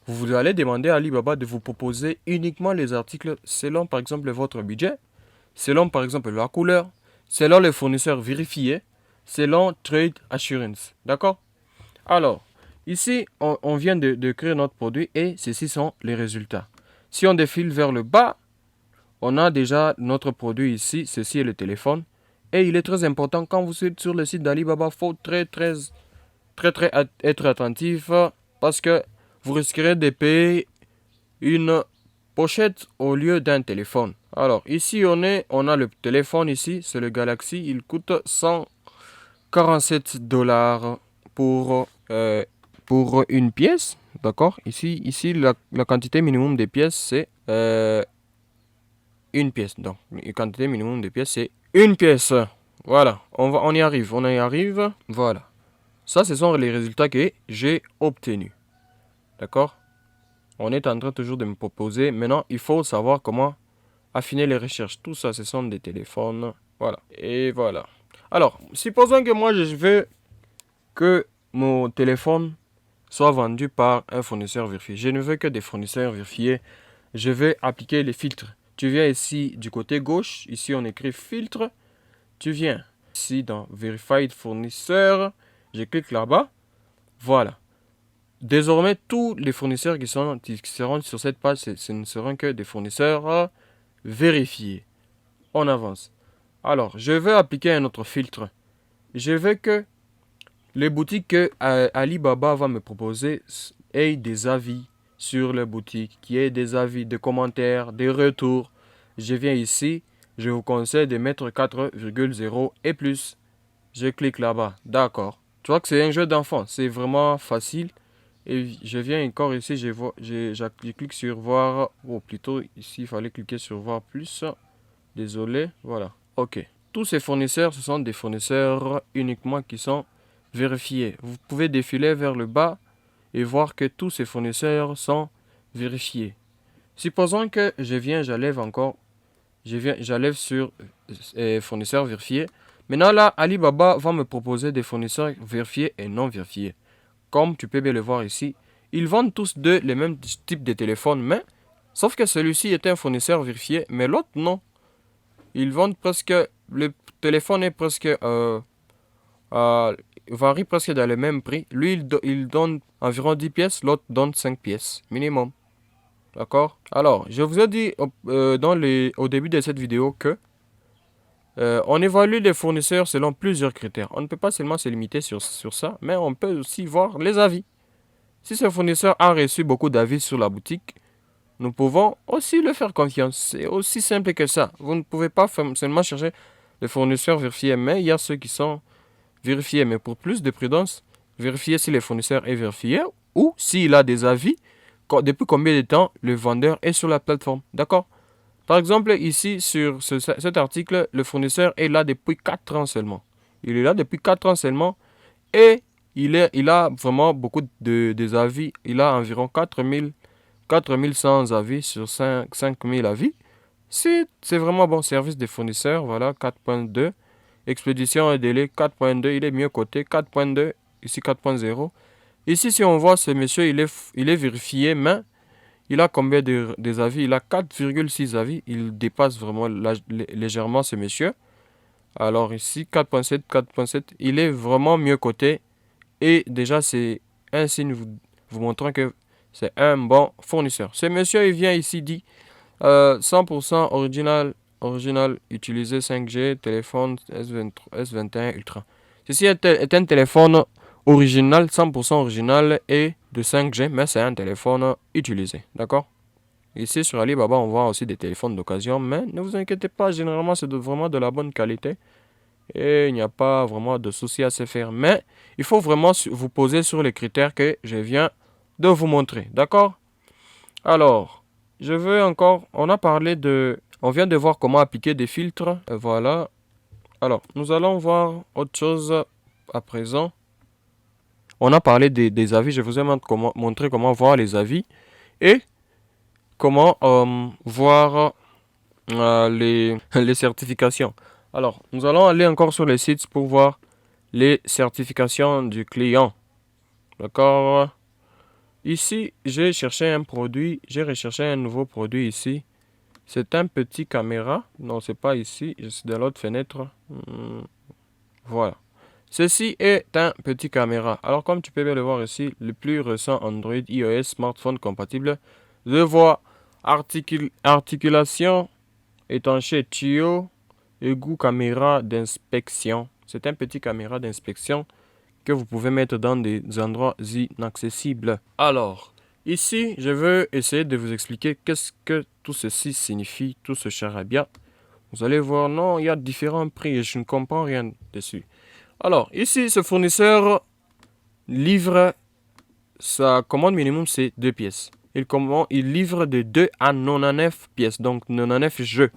Vous allez demander à Alibaba de vous proposer uniquement les articles selon par exemple votre budget, selon par exemple la couleur, selon les fournisseurs vérifiés, selon Trade Assurance. D'accord? Alors, ici, on vient de créer notre produit et ceci sont les résultats. Si on défile vers le bas, on a déjà notre produit ici. Ceci est le téléphone. Et il est très important quand vous êtes sur le site d'Alibaba, il faut très être attentif parce que vous risquerez de payer une pochette au lieu d'un téléphone. Alors ici on a le téléphone ici, c'est le Galaxy, il coûte 147 dollars pour une pièce, d'accord? Ici la quantité minimum des pièces c'est une pièce. Donc la quantité minimum des pièces c'est une pièce. Voilà, on y arrive. Voilà. Ça, ce sont les résultats que j'ai obtenus. D'accord? On est en train toujours de me proposer. Maintenant, il faut savoir comment affiner les recherches. Tout ça, ce sont des téléphones. Voilà. Et voilà. Alors, supposons que moi, je veux que mon téléphone soit vendu par un fournisseur vérifié. Je ne veux que des fournisseurs vérifiés. Je vais appliquer les filtres. Tu viens ici du côté gauche. Ici, on écrit filtre. Tu viens ici dans Verified fournisseur. Je clique là-bas. Voilà. Désormais, tous les fournisseurs qui seront sur cette page, ce ne seront que des fournisseurs vérifiés. On avance. Alors, je vais appliquer un autre filtre. Je veux que les boutiques que Alibaba va me proposer aient des avis sur les boutiques, qui aient des avis, des commentaires, des retours. Je viens ici, je vous conseille de mettre 4,0 et plus. Je clique là-bas. D'accord. Tu vois que c'est un jeu d'enfant. C'est vraiment facile. Et je viens encore ici, je clique sur voir, ou plutôt ici il fallait cliquer sur voir plus. Désolé, voilà. Ok. Tous ces fournisseurs, ce sont des fournisseurs uniquement qui sont vérifiés. Vous pouvez défiler vers le bas et voir que tous ces fournisseurs sont vérifiés. Supposons que j'allève sur fournisseurs vérifiés. Maintenant là, Alibaba va me proposer des fournisseurs vérifiés et non vérifiés. Comme tu peux bien le voir ici, ils vendent tous deux les mêmes types de téléphones, mais sauf que celui-ci est un fournisseur vérifié, mais l'autre non. Ils vendent presque, le téléphone est presque varie presque dans le même prix. Lui, il donne environ 10 pièces, l'autre donne 5 pièces minimum. D'accord? Alors, je vous ai dit au début de cette vidéo que on évalue les fournisseurs selon plusieurs critères. On ne peut pas seulement se limiter sur ça, mais on peut aussi voir les avis. Si ce fournisseur a reçu beaucoup d'avis sur la boutique, nous pouvons aussi le faire confiance. C'est aussi simple que ça. Vous ne pouvez pas seulement chercher les fournisseurs vérifiés, mais il y a ceux qui sont vérifiés. Mais pour plus de prudence, vérifiez si le fournisseur est vérifié ou s'il a des avis, depuis combien de temps le vendeur est sur la plateforme. D'accord? Par exemple, ici, sur cet article, le fournisseur est là depuis 4 ans seulement. Il est là depuis 4 ans seulement et il a vraiment beaucoup de avis. Il a environ 4100 avis sur 5000 avis. C'est vraiment bon. Service des fournisseurs, voilà, 4.2. Expédition et délai, 4.2. Il est mieux coté, 4.2. Ici, 4.0. Ici, si on voit ce monsieur, il est vérifié, mais il a combien des avis? Il a 4,6 avis. Il dépasse vraiment légèrement ce monsieur. Alors ici, 4.7, 4.7. Il est vraiment mieux coté. Et déjà, c'est un signe vous montrant que c'est un bon fournisseur. Ce monsieur, il vient ici, dit 100% original, utilisé 5G, téléphone S21 Ultra. Ceci est un téléphone original, 100% original et de 5G, mais c'est un téléphone utilisé. D'accord? Ici sur Alibaba, on voit aussi des téléphones d'occasion, mais ne vous inquiétez pas, généralement c'est vraiment de la bonne qualité et il n'y a pas vraiment de souci à se faire. Mais il faut vraiment vous poser sur les critères que je viens de vous montrer. D'accord? Alors, on vient de voir comment appliquer des filtres. Voilà. Alors, nous allons voir autre chose à présent. On a parlé des avis. Je vous ai montré comment voir les avis et comment voir les certifications. Alors, nous allons aller encore sur les sites pour voir les certifications du client. D'accord? Ici, j'ai cherché un produit. J'ai recherché un nouveau produit ici. C'est un petit caméra. Non, c'est pas ici. Je suis dans l'autre fenêtre. Voilà. Ceci est un petit caméra. Alors, comme tu peux bien le voir ici, le plus récent Android iOS smartphone compatible. Je vois articulation, étanché, tuyau, égout, caméra d'inspection. C'est un petit caméra d'inspection que vous pouvez mettre dans des endroits inaccessibles. Alors, Ici, je veux essayer de vous expliquer qu'est-ce que tout ceci signifie, tout ce charabia. Vous allez voir, non, il y a différents prix et je ne comprends rien dessus. Alors, ici, ce fournisseur livre, sa commande minimum, c'est 2 pièces. Il livre de 2 à 99 pièces, donc 99 jeux.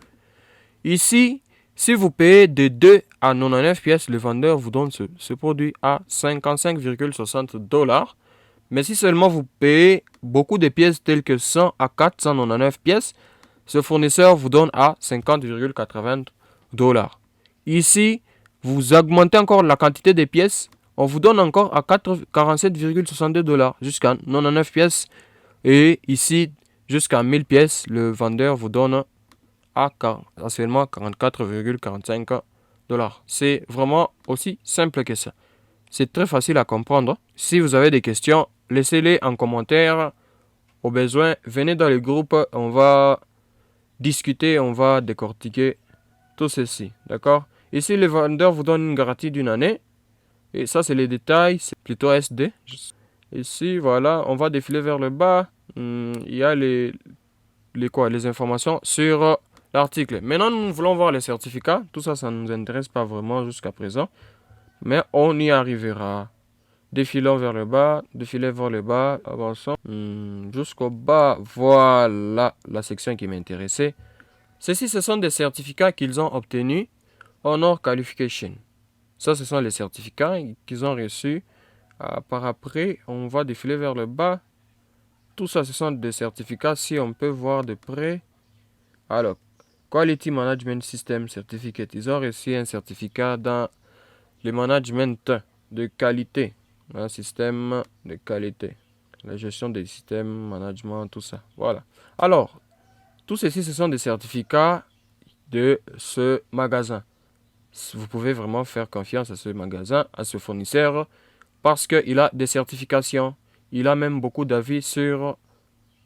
Ici, si vous payez de 2 à 99 pièces, le vendeur vous donne ce produit à 55,60 $. Mais si seulement vous payez beaucoup de pièces telles que 100 à 499 pièces, ce fournisseur vous donne à 50,80 $. Ici, vous augmentez encore la quantité de pièces, on vous donne encore à 47,62 $ jusqu'à 99 pièces. Et ici, jusqu'à 1000 pièces, le vendeur vous donne à seulement 44,45 $. C'est vraiment aussi simple que ça. C'est très facile à comprendre. Si vous avez des questions, laissez-les en commentaire. Au besoin, venez dans le groupe, on va discuter, on va décortiquer tout ceci. D'accord? Ici, le vendeur vous donne une garantie d'une année. Et ça, c'est les détails, c'est plutôt SD. Ici, voilà, on va défiler vers le bas. Il y a les informations sur l'article. Maintenant, nous voulons voir les certificats. Tout ça, ça ne nous intéresse pas vraiment jusqu'à présent. Mais on y arrivera. Défilons vers le bas, défilez vers le bas, avançons jusqu'au bas. Voilà la section qui m'intéressait. Ceci, ce sont des certificats qu'ils ont obtenus Honor Qualification. Ça, ce sont les certificats qu'ils ont reçus. Par après, on va défiler vers le bas. Tout ça, ce sont des certificats. Si on peut voir de près. Alors, Quality Management System Certificate. Ils ont reçu un certificat dans le management de qualité. Un système de qualité. La gestion des systèmes, management, tout ça. Voilà. Alors, tout ceci, ce sont des certificats de ce magasin. Vous pouvez vraiment faire confiance à ce magasin, à ce fournisseur, parce qu'il a des certifications. Il a même beaucoup d'avis sur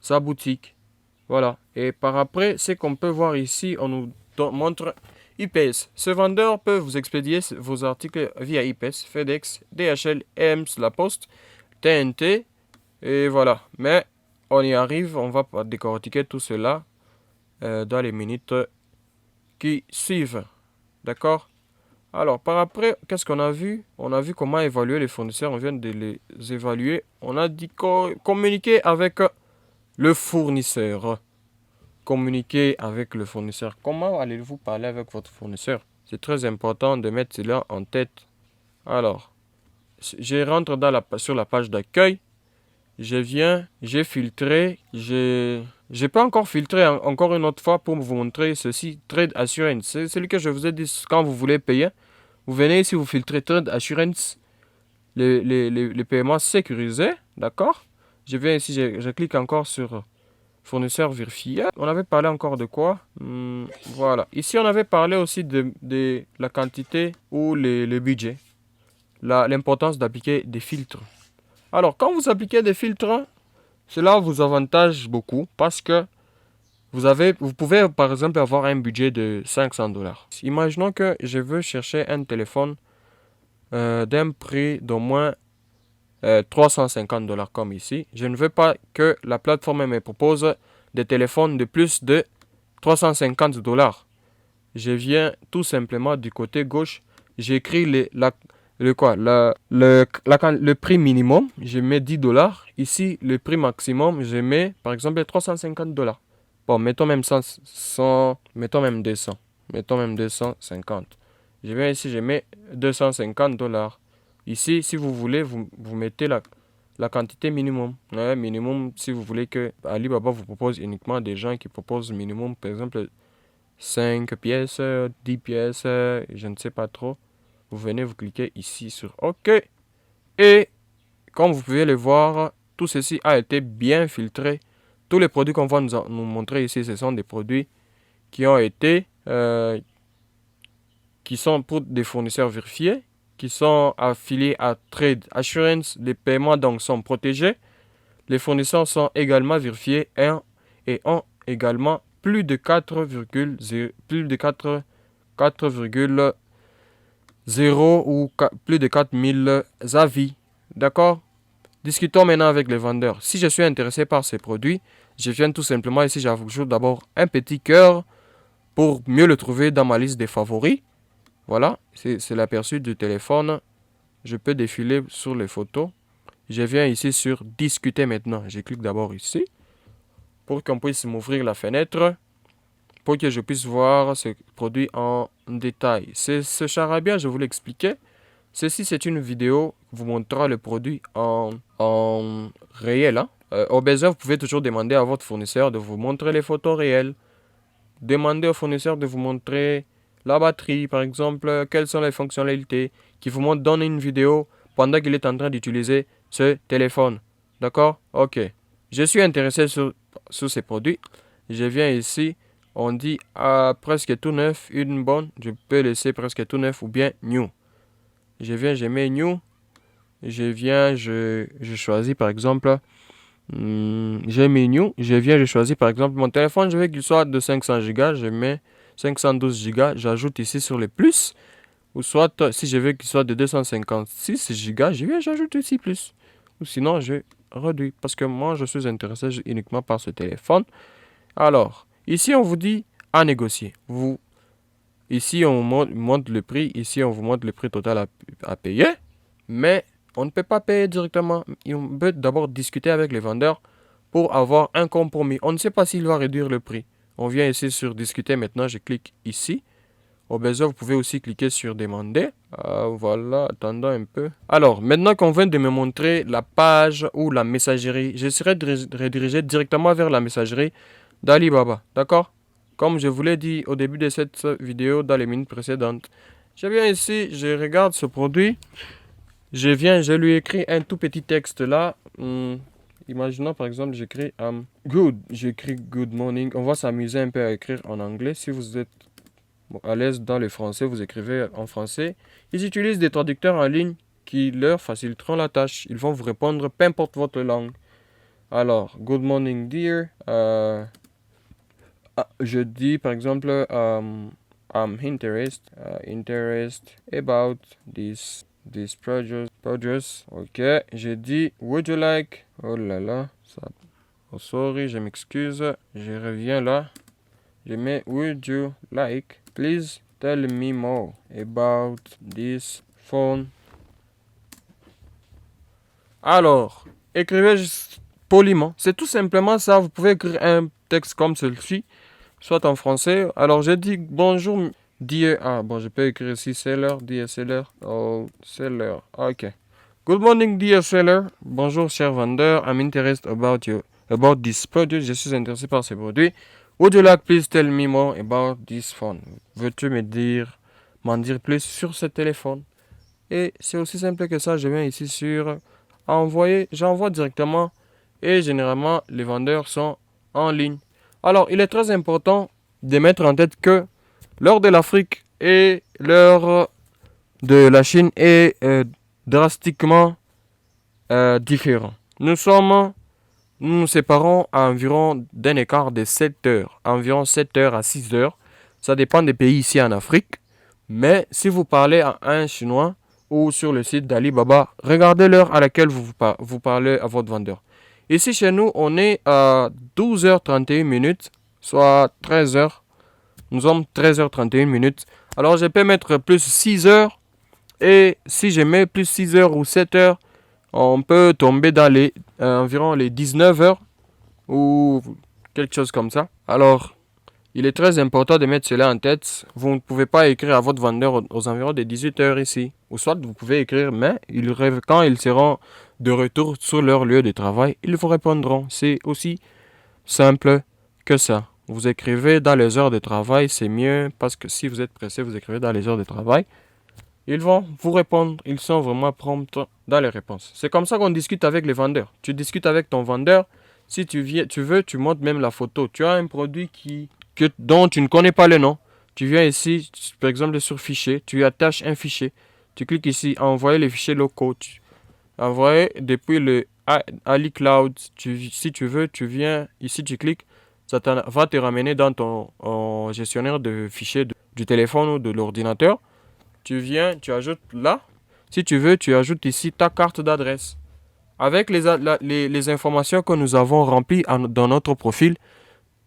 sa boutique. Voilà. Et par après, ce qu'on peut voir ici, on nous montre UPS. Ce vendeur peut vous expédier vos articles via UPS, FedEx, DHL, EMS, La Poste, TNT. Et voilà. Mais on y arrive, on va décortiquer tout cela dans les minutes qui suivent. D'accord? Alors, par après, qu'est-ce qu'on a vu? On a vu comment évaluer les fournisseurs. On vient de les évaluer. On a dit communiquer avec le fournisseur. Communiquer avec le fournisseur. Comment allez-vous parler avec votre fournisseur? C'est très important de mettre cela en tête. Alors, je rentre sur la page d'accueil. Je viens, j'ai filtré. J'ai pas encore filtré encore une autre fois pour vous montrer ceci. Trade Assurance. C'est celui que je vous ai dit quand vous voulez payer. Vous venez ici, vous filtrez Trade Assurance. Les paiements sécurisés. D'accord? Je viens ici, je clique encore sur fournisseur vérifié. On avait parlé encore de quoi? Voilà. Ici, on avait parlé aussi de la quantité ou le budget. L'importance d'appliquer des filtres. Alors, quand vous appliquez des filtres, cela vous avantage beaucoup parce que vous pouvez par exemple avoir un budget de 500 $. Imaginons que je veux chercher un téléphone d'un prix d'au moins 350 $ comme ici. Je ne veux pas que la plateforme me propose des téléphones de plus de 350 $. Je viens tout simplement du côté gauche. J'écris le prix minimum. Je mets 10 $. Ici, le prix maximum, je mets par exemple 350 $. Bon, mettons même 100, mettons même 200. Mettons même 250. Je viens ici, je mets 250 $. Ici, si vous voulez, vous mettez la quantité minimum. Minimum, si vous voulez que Alibaba vous propose uniquement des gens qui proposent minimum, par exemple, 5 pièces, 10 pièces, je ne sais pas trop. Vous venez, vous cliquez ici sur OK. Et comme vous pouvez le voir, tout ceci a été bien filtré. Tous les produits qu'on va nous montrer ici, ce sont des produits qui ont été, qui sont pour des fournisseurs vérifiés, qui sont affiliés à Trade Assurance. Les paiements donc sont protégés. Les fournisseurs sont également vérifiés et ont également plus de 4,0 ou plus de 4000 avis. D'accord? Discutons maintenant avec les vendeurs. Si je suis intéressé par ces produits, je viens tout simplement ici, j'ajoute d'abord un petit cœur pour mieux le trouver dans ma liste des favoris. Voilà, c'est l'aperçu du téléphone. Je peux défiler sur les photos. Je viens ici sur discuter maintenant. Je clique d'abord ici pour qu'on puisse m'ouvrir la fenêtre pour que je puisse voir ce produit en détail. Ce charabia, je vous l'expliquais. Ceci, c'est une vidéo qui vous montrera le produit en réel. Au besoin, vous pouvez toujours demander à votre fournisseur de vous montrer les photos réelles. Demandez au fournisseur de vous montrer la batterie, par exemple, quelles sont les fonctionnalités, qui vous montre, donne une vidéo pendant qu'il est en train d'utiliser ce téléphone. D'accord? Ok. Je suis intéressé sur ces produits. Je viens ici, on dit presque tout neuf, une bonne. Je peux laisser presque tout neuf ou bien new. Je viens, je mets new. Je choisis par exemple, j'ai mis new. Je choisis par exemple mon téléphone, je veux qu'il soit de 500 Go. Je mets 512 Go. J'ajoute ici sur les plus. Ou soit, si je veux qu'il soit de 256 Go, j'ajoute ici plus. Ou sinon, je réduis. Parce que moi, je suis intéressé uniquement par ce téléphone. Alors, ici, on vous dit à négocier. Ici, on montre le prix. Ici, on vous montre le prix total à payer. Mais on ne peut pas payer directement. On peut d'abord discuter avec les vendeurs pour avoir un compromis. On ne sait pas s'il va réduire le prix. On vient ici sur discuter maintenant. Je clique ici. Au besoin, vous pouvez aussi cliquer sur demander. Voilà, attendons un peu. Alors, maintenant qu'on vient de me montrer la page ou la messagerie, je serai redirigé directement vers la messagerie d'Alibaba. D'accord? Comme je vous l'ai dit au début de cette vidéo dans les minutes précédentes. Je viens ici, je regarde ce produit. Je lui écris un tout petit texte là. Imaginons par exemple, j'écris good. J'écris good morning. On va s'amuser un peu à écrire en anglais. Si vous êtes à l'aise dans le français, vous écrivez en français. Ils utilisent des traducteurs en ligne qui leur faciliteront la tâche. Ils vont vous répondre peu importe votre langue. Alors, good morning dear. Je dis par exemple, I'm interested about this produce. Ok, j'ai dit, would you like? Oh là là, ça. Oh sorry, je m'excuse. Je reviens là. Je mets, would you like? Please tell me more about this phone. Alors, écrivez juste poliment. C'est tout simplement ça. Vous pouvez écrire un texte comme celui-ci, soit en français. Alors, j'ai dit bonjour, dear. Je peux écrire ici seller, dear seller. Oh, seller. Ok. Good morning, dear seller. Bonjour, cher vendeur. I'm interested about this product. Je suis intéressé par ces produits. Would you like please tell me more about this phone? Veux-tu m'en dire plus sur ce téléphone? Et c'est aussi simple que ça. Je viens ici sur envoyer. J'envoie directement et généralement les vendeurs sont en ligne. Alors, il est très important de mettre en tête que l'heure de l'Afrique et l'heure de la Chine est drastiquement différent. Nous nous séparons à environ d'un écart de 7 heures, environ 7 heures à 6 heures. Ça dépend des pays ici en Afrique. Mais si vous parlez à un Chinois ou sur le site d'Alibaba, regardez l'heure à laquelle vous parlez à votre vendeur. Ici chez nous, on est à 12h31, soit 13h. Nous sommes 13h31. Alors je peux mettre plus 6 heures. Et si je mets plus 6 heures ou 7 heures, on peut tomber dans environ les 19 heures ou quelque chose comme ça. Alors, il est très important de mettre cela en tête. Vous ne pouvez pas écrire à votre vendeur aux environs de 18 heures ici. Ou soit vous pouvez écrire, mais quand ils seront de retour sur leur lieu de travail, ils vous répondront. C'est aussi simple que ça. Vous écrivez dans les heures de travail, c'est mieux parce que si vous êtes pressé, vous écrivez dans les heures de travail. Ils vont vous répondre. Ils sont vraiment prompts dans les réponses. C'est comme ça qu'on discute avec les vendeurs. Tu discutes avec ton vendeur. Si tu veux, tu montres même la photo. Tu as un produit dont tu ne connais pas le nom. Tu viens ici, par exemple sur fichier. Tu attaches un fichier. Tu cliques ici, envoyer les fichiers locaux. Envoyer depuis le iCloud. Si tu veux, tu viens ici, tu cliques. Ça va te ramener dans ton gestionnaire de fichiers du téléphone ou de l'ordinateur. Tu viens, tu ajoutes là. Si tu veux, tu ajoutes ici ta carte d'adresse. Avec les informations que nous avons remplies dans notre profil,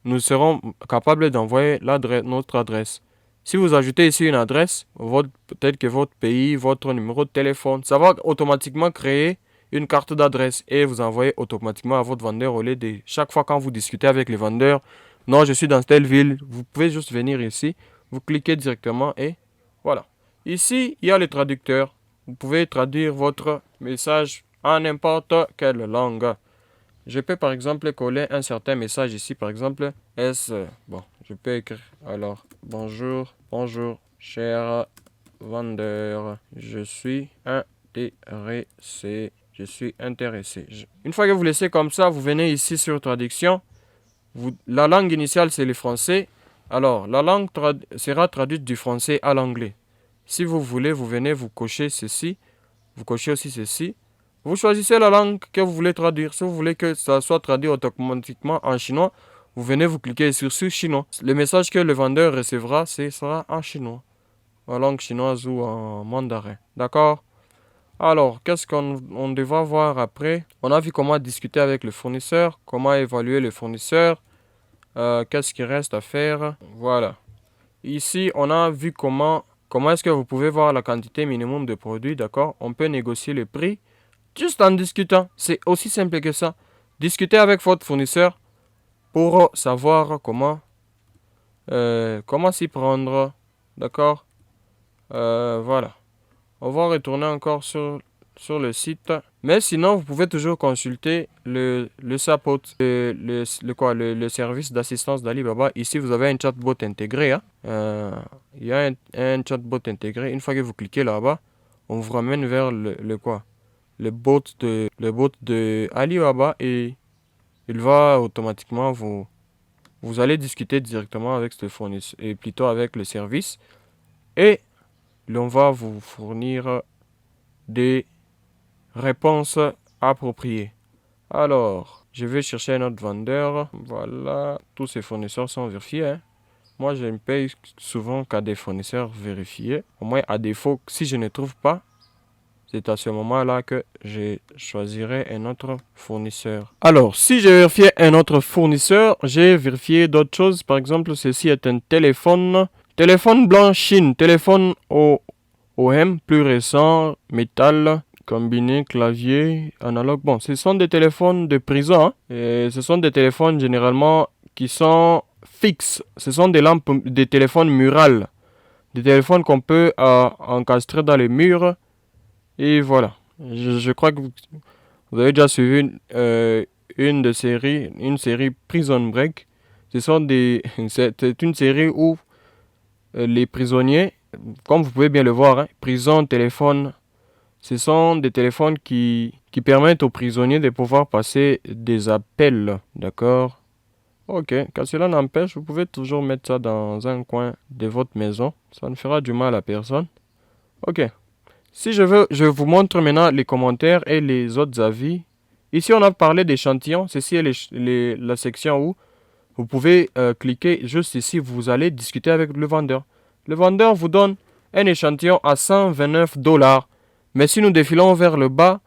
nous serons capables d'envoyer notre adresse. Si vous ajoutez ici une adresse, peut-être que votre pays, votre numéro de téléphone, ça va automatiquement créer une carte d'adresse et vous envoyez automatiquement à votre vendeur au lieu de chaque fois quand vous discutez avec les vendeurs. Non, je suis dans telle ville. Vous pouvez juste venir ici, vous cliquez directement et voilà. Ici, il y a le traducteur. Vous pouvez traduire votre message en n'importe quelle langue. Je peux par exemple coller un certain message ici, par exemple, bon, je peux écrire alors, bonjour, cher vendeur, je suis intéressé. Une fois que vous laissez comme ça, vous venez ici sur traduction. La langue initiale, c'est le français. Alors, la langue sera traduite du français à l'anglais. Si vous voulez, vous venez, vous cochez ceci. Vous cochez aussi ceci. Vous choisissez la langue que vous voulez traduire. Si vous voulez que ça soit traduit automatiquement en chinois, vous venez, vous cliquez sur chinois. Le message que le vendeur recevra, sera en chinois, en langue chinoise ou en mandarin. D'accord? Alors, qu'est-ce qu'on devra voir après? On a vu comment discuter avec le fournisseur, comment évaluer le fournisseur, qu'est-ce qu'il reste à faire. Voilà. Ici, on a vu comment est-ce que vous pouvez voir la quantité minimum de produits, d'accord? On peut négocier le prix juste en discutant. C'est aussi simple que ça. Discutez avec votre fournisseur pour savoir comment s'y prendre, d'accord? Voilà. On va retourner encore sur le site. Mais sinon, vous pouvez toujours consulter le support, le service d'assistance d'Alibaba. Ici, vous avez un chatbot intégré. Hein. Il y a un chatbot intégré. Une fois que vous cliquez là-bas, on vous ramène vers le bot de Alibaba et il va automatiquement vous allez discuter directement avec ce fournisseur et plutôt avec le service et l'on va vous fournir des réponses appropriées. Alors, je vais chercher un autre vendeur. Voilà, tous ces fournisseurs sont vérifiés. Hein. Moi, je ne paye souvent qu'à des fournisseurs vérifiés. Au moins, à défaut, si je ne trouve pas, c'est à ce moment-là que je choisirai un autre fournisseur. Alors, si j'ai vérifié un autre fournisseur, j'ai vérifié d'autres choses. Par exemple, ceci est un téléphone. Téléphone blanc Chine. Téléphone OM, plus récent, métal, combiné, clavier, analogue. Bon, ce sont des téléphones de prison. Hein, et ce sont des téléphones généralement qui sont fixes. Ce sont des lampes, des téléphones murales. Des téléphones qu'on peut encastrer dans les murs. Et voilà. Je crois que vous avez déjà suivi une série Prison Break. C'est une série où les prisonniers, comme vous pouvez bien le voir, hein, prison, téléphone, ce sont des téléphones qui permettent aux prisonniers de pouvoir passer des appels, d'accord? Ok, quand cela n'empêche, vous pouvez toujours mettre ça dans un coin de votre maison. Ça ne fera du mal à personne. Ok. Si je vous montre maintenant les commentaires et les autres avis. Ici, on a parlé d'échantillons. Ceci est la section où vous pouvez cliquer juste ici. Vous allez discuter avec le vendeur. Le vendeur vous donne un échantillon à $129. Mais si nous défilons vers le bas,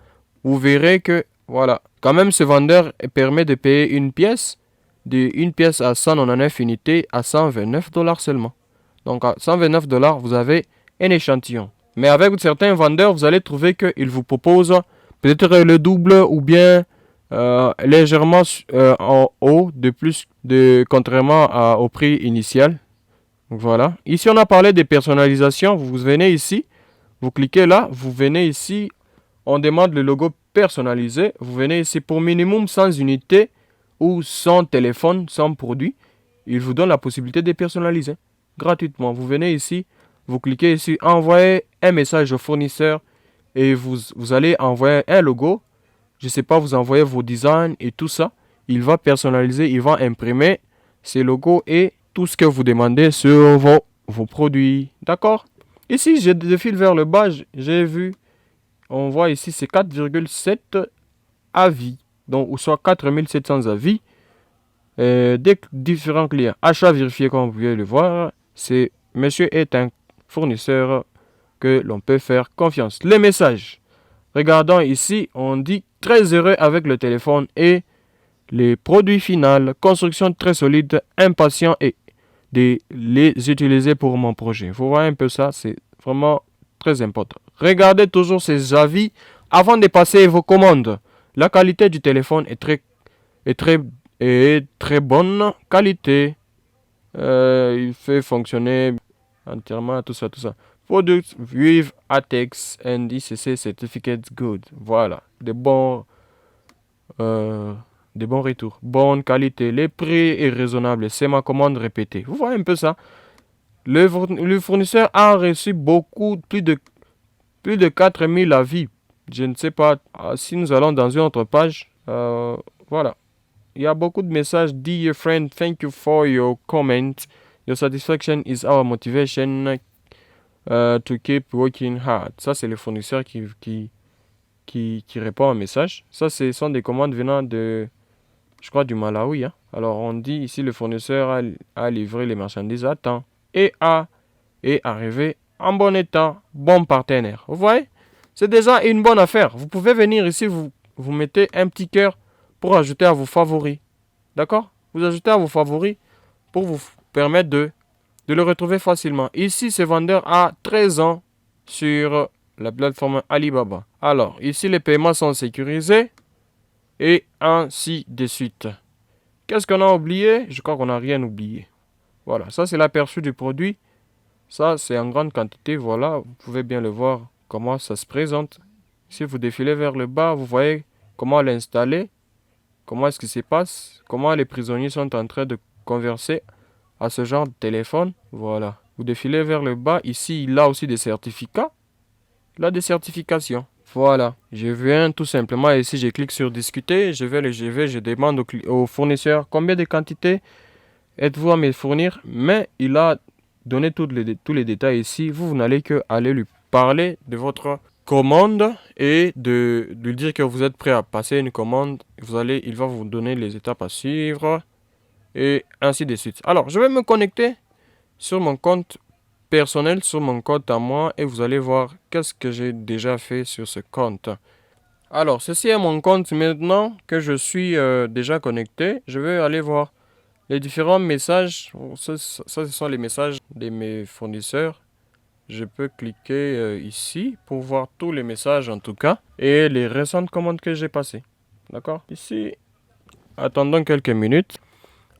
vous verrez que, voilà, quand même ce vendeur permet de payer une pièce à 199 unités à $129 seulement. Donc à $129, vous avez un échantillon. Mais avec certains vendeurs, vous allez trouver qu'ils vous proposent peut-être le double ou bien légèrement en haut de plus, contrairement au prix initial. Voilà. Ici, on a parlé de personnalisation. Vous venez ici, vous cliquez là, vous venez ici, on demande le logo personnalisé. Vous venez ici pour minimum 100 unités ou 100 téléphones, 100 produits. Il vous donne la possibilité de personnaliser gratuitement. Vous venez ici, vous cliquez ici, envoyer un message au fournisseur et vous allez envoyer un logo. Je ne sais pas, vous envoyez vos designs et tout ça. Il va personnaliser, il va imprimer ces logos et tout ce que vous demandez sur vos produits. D'accord? Ici, je défile vers le bas, j'ai vu, on voit ici, c'est 4,7 avis. Donc, ou soit 4700 avis des différents clients. Achat vérifié, comme vous pouvez le voir. Monsieur est un fournisseur que l'on peut faire confiance. Les messages. Regardons ici, on dit très heureux avec le téléphone et les produits finaux. Construction très solide, impatient et de les utiliser pour mon projet. Vous voyez un peu ça, c'est vraiment très important. Regardez toujours ces avis avant de passer vos commandes. La qualité du téléphone est très bonne qualité. Il fait fonctionner entièrement tout ça. Product with ATEX and ICC Certificate Good. Voilà, des bons retours. Bonne qualité. Les prix est raisonnable. C'est ma commande répétée. Vous voyez un peu ça. Le fournisseur a reçu plus de 4000 avis. Je ne sais pas si nous allons dans une autre page. Voilà. Il y a beaucoup de messages. Dear friend, thank you for your comment. Your satisfaction is our motivation to keep working hard. Ça, c'est le fournisseur qui répond à un message. Ça, ce sont des commandes venant je crois, du Malawi. Hein. Alors, on dit ici, le fournisseur a livré les marchandises à temps et est arrivé en bon état, bon partenaire. Vous voyez? C'est déjà une bonne affaire. Vous pouvez venir ici, vous mettez un petit cœur pour ajouter à vos favoris. D'accord? Vous ajoutez à vos favoris pour vous permettre de le retrouver facilement. Ici, ce vendeur a 13 ans sur la plateforme Alibaba. Alors, ici, les paiements sont sécurisés et ainsi de suite. Qu'est-ce qu'on a oublié? Je crois qu'on n'a rien oublié. Voilà, ça c'est l'aperçu du produit. Ça, c'est en grande quantité. Voilà, vous pouvez bien le voir comment ça se présente. Si vous défilez vers le bas, vous voyez comment l'installer. Comment est-ce qu'il se passe? Comment les prisonniers sont en train de converser à ce genre de téléphone. Voilà. Vous défilez vers le bas. Ici, il a aussi des certificats. Il a des certifications. Voilà. Je viens tout simplement ici, je clique sur discuter. Je demande au fournisseur combien de quantités êtes-vous à me fournir. Mais il a donné tous les détails ici. Vous n'allez que aller lui parler de votre commande et de lui dire que vous êtes prêt à passer une commande. Il va vous donner les étapes à suivre et ainsi de suite. Alors, je vais me connecter sur mon compte personnel, sur mon compte à moi, et vous allez voir qu'est-ce que j'ai déjà fait sur ce compte. Alors, ceci est mon compte maintenant que je suis déjà connecté. Je vais aller voir les différents messages. Ça, ce sont les messages de mes fournisseurs. Je peux cliquer ici pour voir tous les messages en tout cas et les récentes commandes que j'ai passées. D'accord? Ici, attendons quelques minutes.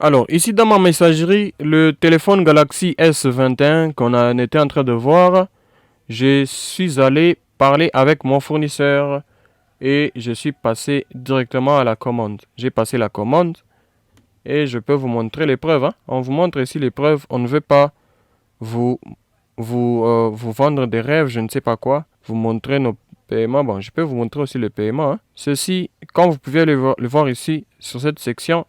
Alors, ici dans ma messagerie, le téléphone Galaxy S21 qu'on était en train de voir, je suis allé parler avec mon fournisseur et je suis passé directement à la commande. J'ai passé la commande et je peux vous montrer les preuves. Hein. On vous montre ici les preuves. On ne veut pas vous vendre des rêves, je ne sais pas quoi. Vous montrer nos paiements. Bon, je peux vous montrer aussi le paiement. Hein. Ceci, quand vous pouvez le voir ici, sur cette section,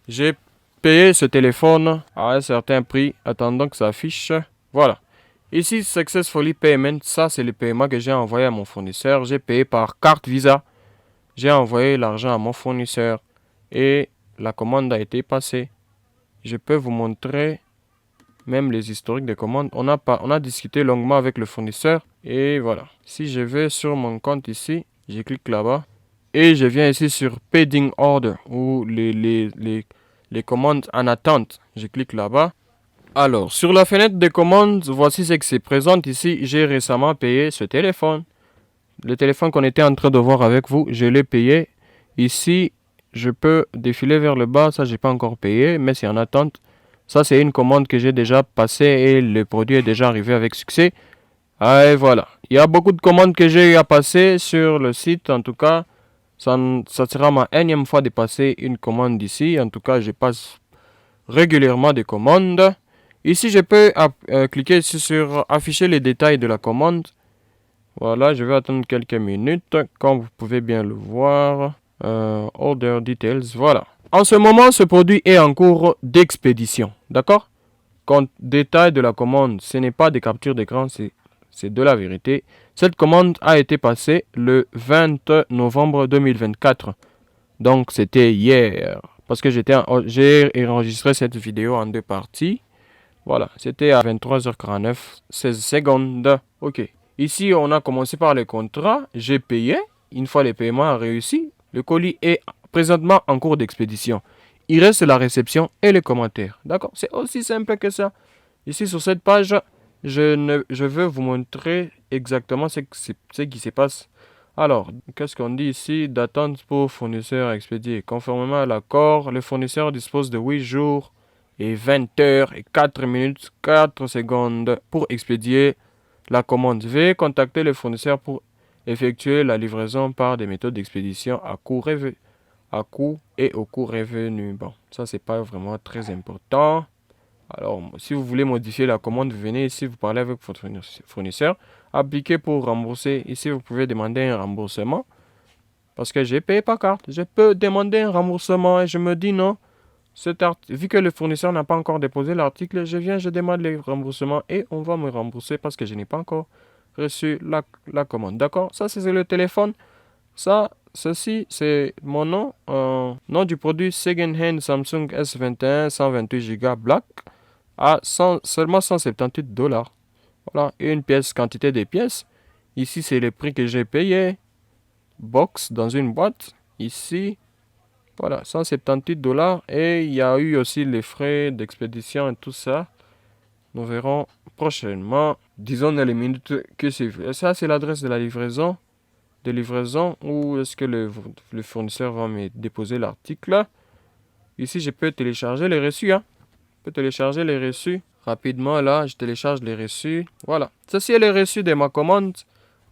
j'ai payé ce téléphone à un certain prix. Attendons que ça affiche. Voilà. Ici, Successfully Payment, ça c'est le paiement que j'ai envoyé à mon fournisseur. J'ai payé par carte Visa. J'ai envoyé l'argent à mon fournisseur et la commande a été passée. Je peux vous montrer même les historiques des commandes. On a discuté longuement avec le fournisseur et voilà. Si je vais sur mon compte ici, je clique là-bas et je viens ici sur Pending Order ou les commandes en attente. Je clique là-bas. Alors, sur la fenêtre de commandes, voici ce qui se présente ici. J'ai récemment payé ce téléphone. Le téléphone qu'on était en train de voir avec vous, je l'ai payé. Ici, je peux défiler vers le bas. Ça, j'ai pas encore payé, mais c'est en attente. Ça, c'est une commande que j'ai déjà passée et le produit est déjà arrivé avec succès. Et voilà. Il y a beaucoup de commandes que j'ai eu à passer sur le site. En tout cas, ça sera ma énième fois de passer une commande ici. En tout cas, je passe régulièrement des commandes. Ici, je peux cliquer ici sur afficher les détails de la commande. Voilà, je vais attendre quelques minutes. Comme vous pouvez bien le voir. Order details, voilà. En ce moment, ce produit est en cours d'expédition. D'accord? Quand détail de la commande, ce n'est pas des captures d'écran, c'est de la vérité. Cette commande a été passée le 20 novembre 2024. Donc, c'était hier. Parce que j'ai enregistré cette vidéo en deux parties. Voilà, c'était à 23h49, 16 secondes. Ok. Ici, on a commencé par le contrat. J'ai payé. une fois le paiement réussi, le colis est présentement en cours d'expédition. Il reste la réception et les commentaires. D'accord? C'est aussi simple que ça. Ici, sur cette page, je veux vous montrer exactement ce qui se passe. Alors, qu'est-ce qu'on dit ici? D'attente pour fournisseur expédié. Conformément à l'accord, le fournisseur dispose de 8 jours et 20 heures et 4 minutes 4 secondes pour expédier la commande. Veuillez contacter le fournisseur pour effectuer la livraison par des méthodes d'expédition à coût et au coût revenu. Bon, ça c'est pas vraiment très important. Alors, si vous voulez modifier la commande, vous venez ici, vous parlez avec votre fournisseur. Appliquez pour rembourser. Ici, vous pouvez demander un remboursement. Parce que j'ai payé par carte. Je peux demander un remboursement et je me dis non. Vu que le fournisseur n'a pas encore déposé l'article, je demande le remboursement et on va me rembourser parce que je n'ai pas encore reçu la commande. D'accord? Ça, c'est le téléphone. Ceci, c'est mon nom. Nom du produit Second Hand Samsung S21 128 Go Black à seulement $178. Voilà, une pièce, quantité de pièces. Ici, c'est le prix que j'ai payé. Box dans une boîte. Ici, voilà, $178. Et il y a eu aussi les frais d'expédition et tout ça. Nous verrons prochainement. Disons dans les minutes que c'est. Ça, c'est l'adresse de la livraison. Où est-ce que le fournisseur va me déposer l'article. Ici, je peux télécharger les reçus. Je peux télécharger les reçus. Rapidement, là, je télécharge les reçus. Voilà. Ceci est les reçus de ma commande.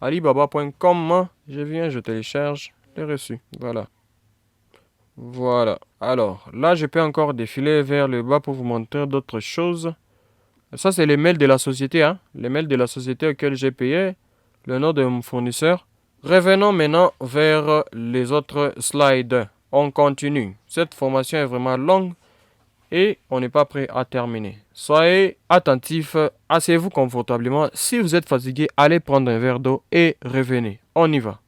Alibaba.com. Je télécharge les reçus. Voilà. Voilà. Alors, là, je peux encore défiler vers le bas pour vous montrer d'autres choses. Ça, c'est les mails de la société. Les mails de la société auxquels j'ai payé. Le nom de mon fournisseur. Revenons maintenant vers les autres slides. On continue. Cette formation est vraiment longue et on n'est pas prêt à terminer. Soyez attentifs, asseyez-vous confortablement. Si vous êtes fatigué, allez prendre un verre d'eau et revenez. On y va.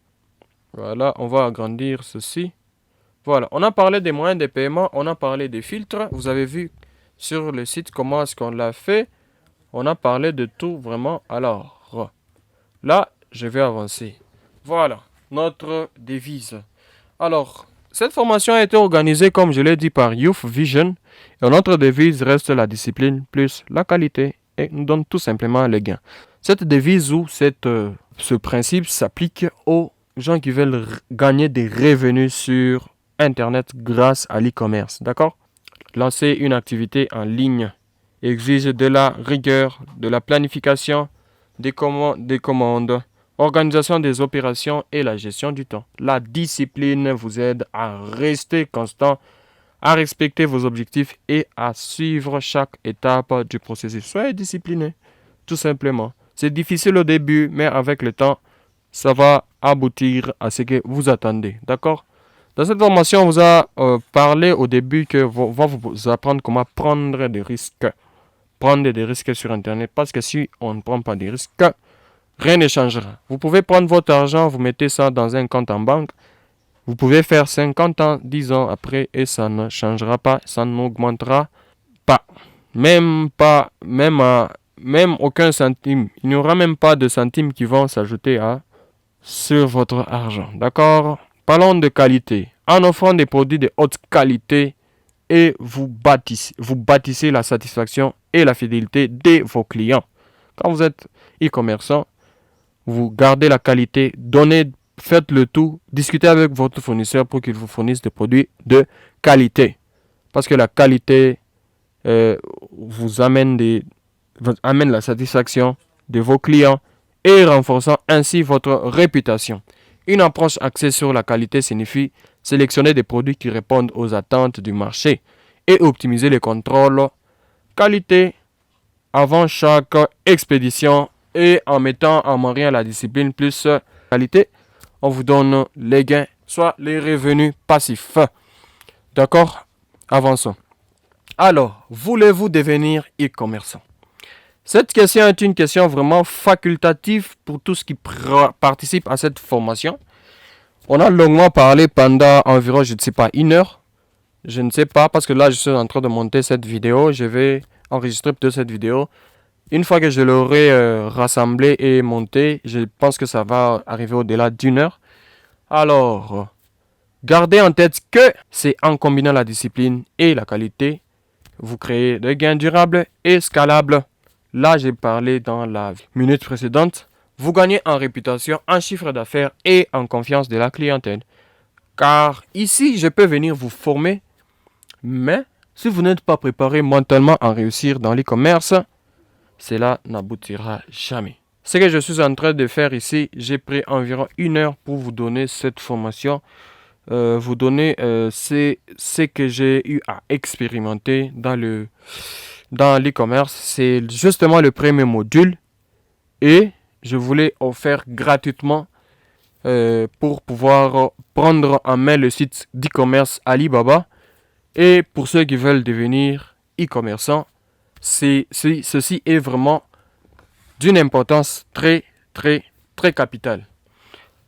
Voilà, on va agrandir ceci. Voilà, on a parlé des moyens de paiement, on a parlé des filtres. Vous avez vu sur le site comment est-ce qu'on l'a fait. On a parlé de tout vraiment. Alors, là, je vais avancer. Voilà, notre devise. Alors, cette formation a été organisée, comme je l'ai dit, par Youth Vision. Et notre devise reste la discipline plus la qualité et nous donne tout simplement le gain. Cette devise ou ce principe s'applique aux gens qui veulent gagner des revenus sur Internet grâce à l'e-commerce. D'accord? Lancer une activité en ligne exige de la rigueur, de la planification, des commandes, organisation des opérations et la gestion du temps. La discipline vous aide à rester constant, à respecter vos objectifs et à suivre chaque étape du processus. Soyez discipliné, tout simplement. C'est difficile au début, mais avec le temps, ça va aboutir à ce que vous attendez. D'accord? Dans cette formation, on vous a parlé au début que on va vous apprendre comment prendre des risques. Prendre des risques sur Internet. Parce que si on ne prend pas des risques, rien ne changera. Vous pouvez prendre votre argent, vous mettez ça dans un compte en banque. Vous pouvez faire 50 ans, 10 ans après et ça ne changera pas, ça n'augmentera pas. Même aucun centime. Il n'y aura même pas de centimes qui vont s'ajouter sur votre argent. D'accord? Parlons de qualité. En offrant des produits de haute qualité et vous bâtissez la satisfaction et la fidélité de vos clients. Quand vous êtes e-commerçant, vous gardez la qualité, faites le tout, discutez avec votre fournisseur pour qu'il vous fournisse des produits de qualité. Parce que la qualité vous amène la satisfaction de vos clients et renforçant ainsi votre réputation. Une approche axée sur la qualité signifie sélectionner des produits qui répondent aux attentes du marché et optimiser les contrôles qualité avant chaque expédition et en mettant en moyen la discipline plus qualité, on vous donne les gains, soit les revenus passifs. D'accord? Avançons. Alors, voulez-vous devenir e-commerçant? Cette question est une question vraiment facultative pour tous ceux qui participent à cette formation. On a longuement parlé pendant environ, je ne sais pas, 1 heure. Je ne sais pas, parce que là, je suis en train de monter cette vidéo. Je vais enregistrer plutôt cette vidéo. Une fois que je l'aurai rassemblée et montée, je pense que ça va arriver au-delà d'1 heure. Alors, gardez en tête que c'est en combinant la discipline et la qualité, vous créez des gains durables et scalables. Là, j'ai parlé dans la minute précédente. Vous gagnez en réputation, en chiffre d'affaires et en confiance de la clientèle. Car ici, je peux venir vous former, mais si vous n'êtes pas préparé mentalement à réussir dans l'e-commerce, cela n'aboutira jamais. Ce que je suis en train de faire ici, j'ai pris environ 1 heure pour vous donner cette formation. Vous donner ce que j'ai eu à expérimenter dans l'e-commerce. C'est justement le premier module et je voulais offrir gratuitement pour pouvoir prendre en main le site d'e-commerce Alibaba. Et pour ceux qui veulent devenir e-commerçants, ceci est vraiment d'une importance très, très, très capitale.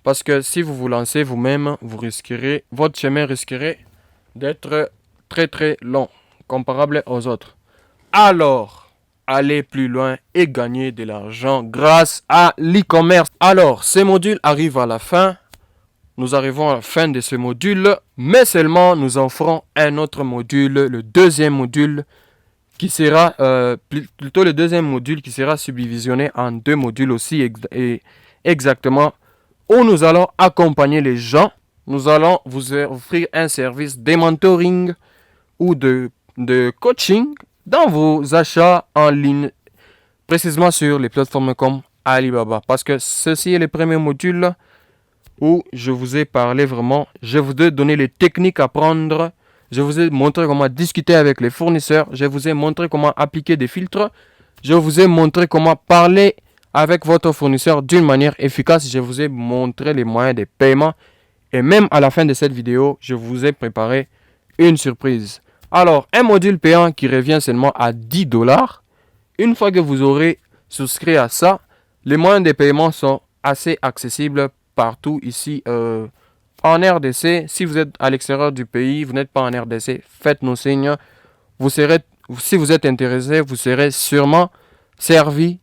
Parce que si vous vous lancez vous-même, votre chemin risquerait d'être très, très long, comparable aux autres. Alors, allez plus loin et gagnez de l'argent grâce à l'e-commerce. Alors, ces modules arrivent à la fin. Nous arrivons à la fin de ce module, mais seulement nous en ferons un autre module, le deuxième module, qui sera plutôt le deuxième module qui sera subdivisionné en 2 modules aussi exactement, où nous allons accompagner les gens. Nous allons vous offrir un service de mentoring ou de coaching dans vos achats en ligne, précisément sur les plateformes comme Alibaba. Parce que ceci est le premier module où je vous ai parlé vraiment, je vous ai donné les techniques à prendre, je vous ai montré comment discuter avec les fournisseurs, je vous ai montré comment appliquer des filtres, je vous ai montré comment parler avec votre fournisseur d'une manière efficace, je vous ai montré les moyens de paiement et même à la fin de cette vidéo, je vous ai préparé une surprise. Alors, un module payant qui revient seulement à 10 $. Une fois que vous aurez souscrit à ça, les moyens de paiement sont assez accessibles partout ici en RDC. Si vous êtes à l'extérieur du pays, vous n'êtes pas en RDC, faites-nous signe. Si vous êtes intéressé, vous serez sûrement servi.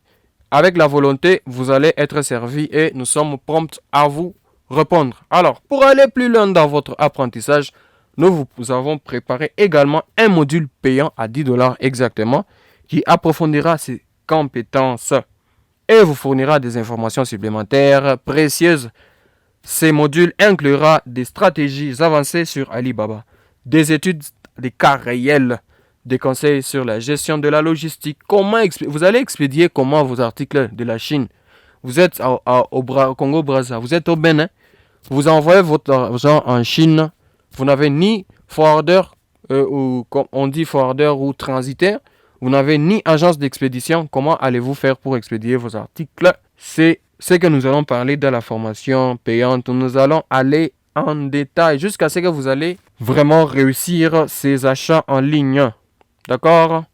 Avec la volonté, vous allez être servi et nous sommes prompts à vous répondre. Alors, pour aller plus loin dans votre apprentissage, nous vous avons préparé également un module payant à 10 $ exactement, qui approfondira ces compétences et vous fournira des informations supplémentaires précieuses. Ces modules inclura des stratégies avancées sur Alibaba, des études, des cas réels, des conseils sur la gestion de la logistique, vous allez expédier comment vos articles de la Chine. Vous êtes au Congo-Brazza, vous êtes au Bénin, vous envoyez votre argent en Chine, vous n'avez ni forwarder, ou comme on dit forwarder ou transitaire, vous n'avez ni agence d'expédition. Comment allez-vous faire pour expédier vos articles? C'est ce que nous allons parler dans la formation payante. Nous allons aller en détail jusqu'à ce que vous allez vraiment réussir ces achats en ligne. D'accord?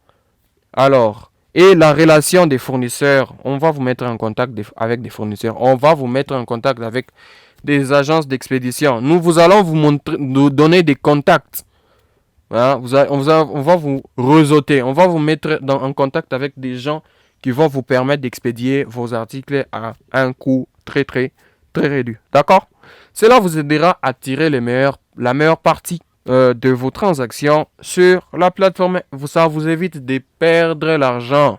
Alors, et la relation des fournisseurs, on va vous mettre en contact avec des fournisseurs. On va vous mettre en contact avec des agences d'expédition. Nous allons nous donner des contacts. Hein? On va vous réseauter. On va vous mettre en contact avec des gens qui vont vous permettre d'expédier vos articles à un coût très, très, très réduit. D'accord? Cela vous aidera à tirer la meilleure partie de vos transactions sur la plateforme. Ça vous évite de perdre l'argent.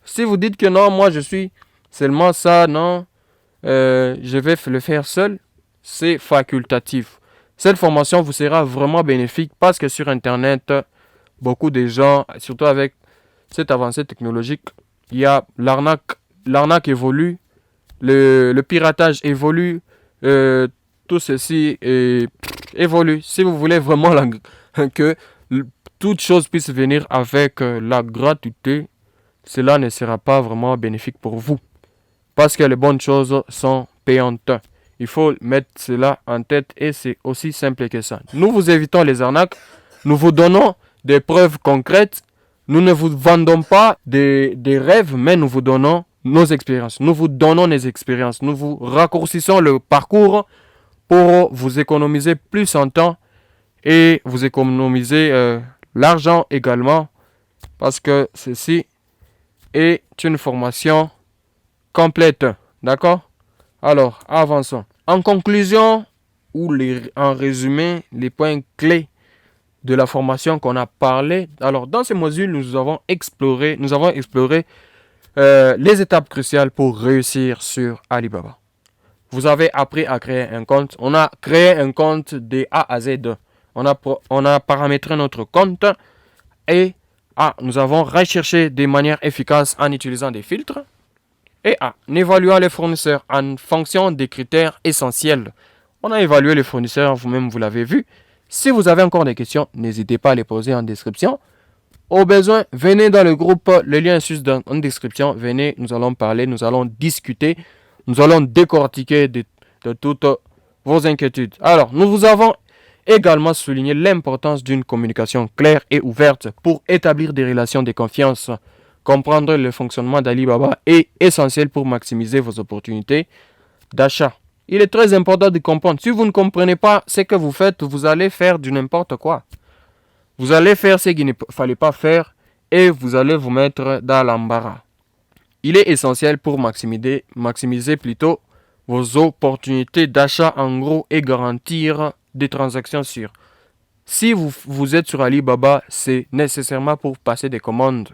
Si vous dites que non, moi je suis seulement ça, non, je vais le faire seul, c'est facultatif. Cette formation vous sera vraiment bénéfique parce que sur Internet, beaucoup de gens, surtout avec cette avancée technologique, il y a l'arnaque évolue, le piratage évolue, tout ceci évolue. Si vous voulez vraiment que toute chose puisse venir avec la gratuité, cela ne sera pas vraiment bénéfique pour vous. Parce que les bonnes choses sont payantes. Il faut mettre cela en tête et c'est aussi simple que ça. Nous vous évitons les arnaques. Nous vous donnons des preuves concrètes. Nous ne vous vendons pas des rêves, mais nous vous donnons nos expériences. Nous vous donnons nos expériences. Nous vous raccourcissons le parcours pour vous économiser plus en temps et vous économiser l'argent également. Parce que ceci est une formation complète. D'accord? Alors, avançons. En conclusion, ou en résumé les points clés de la formation qu'on a parlé. Alors, dans ce module, nous avons exploré les étapes cruciales pour réussir sur Alibaba. Vous avez appris à créer un compte. On a créé un compte de A à Z. On a paramétré notre compte et nous avons recherché de manière efficace en utilisant des filtres et en évaluant les fournisseurs en fonction des critères essentiels. On a évalué les fournisseurs, vous-même vous l'avez vu. Si vous avez encore des questions, n'hésitez pas à les poser en description. Au besoin, venez dans le groupe, le lien est juste en description. Venez, nous allons parler, nous allons discuter, nous allons décortiquer de toutes vos inquiétudes. Alors, nous vous avons également souligné l'importance d'une communication claire et ouverte pour établir des relations de confiance. Comprendre le fonctionnement d'Alibaba est essentiel pour maximiser vos opportunités d'achat. Il est très important de comprendre. Si vous ne comprenez pas ce que vous faites, vous allez faire du n'importe quoi. Vous allez faire ce qu'il ne fallait pas faire et vous allez vous mettre dans l'embarras. Il est essentiel pour maximiser plutôt vos opportunités d'achat en gros et garantir des transactions sûres. Si vous êtes sur Alibaba, c'est nécessairement pour passer des commandes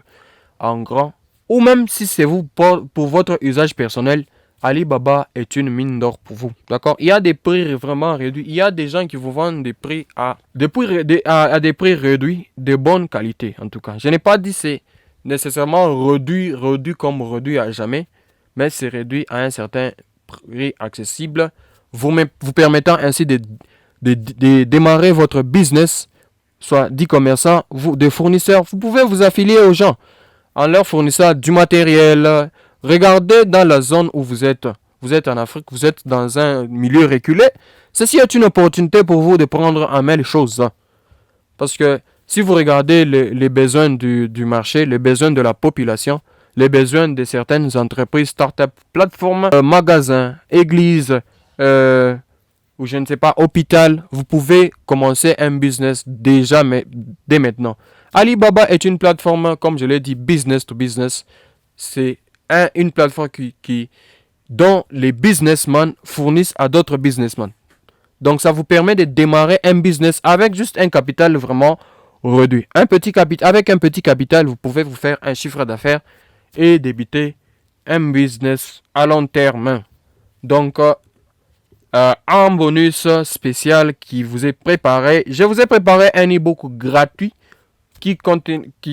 en grand ou même si c'est pour votre usage personnel. Alibaba est une mine d'or pour vous. D'accord? Il y a des prix vraiment réduits. Il y a des gens qui vous vendent des prix à des prix réduits, de bonne qualité en tout cas. Je n'ai pas dit c'est nécessairement réduit comme réduit à jamais, mais c'est réduit à un certain prix accessible, vous permettant ainsi de démarrer votre business, soit d'e-commerçant, des fournisseurs. Vous pouvez vous affilier aux gens en leur fournissant du matériel. Regardez dans la zone où vous êtes. Vous êtes en Afrique, vous êtes dans un milieu reculé. Ceci est une opportunité pour vous de prendre en main les choses. Parce que si vous regardez les besoins du marché, les besoins de la population, les besoins de certaines entreprises, start-up, plateformes, magasins, églises, ou je ne sais pas, hôpital, vous pouvez commencer un business déjà, mais dès maintenant. Alibaba est une plateforme, comme je l'ai dit, business to business. C'est une plateforme dont les businessmen fournissent à d'autres businessmen. Donc, ça vous permet de démarrer un business avec juste un capital vraiment réduit. Avec un petit capital, vous pouvez vous faire un chiffre d'affaires et débuter un business à long terme. Donc, un bonus spécial qui vous est préparé. Je vous ai préparé un e-book gratuit qui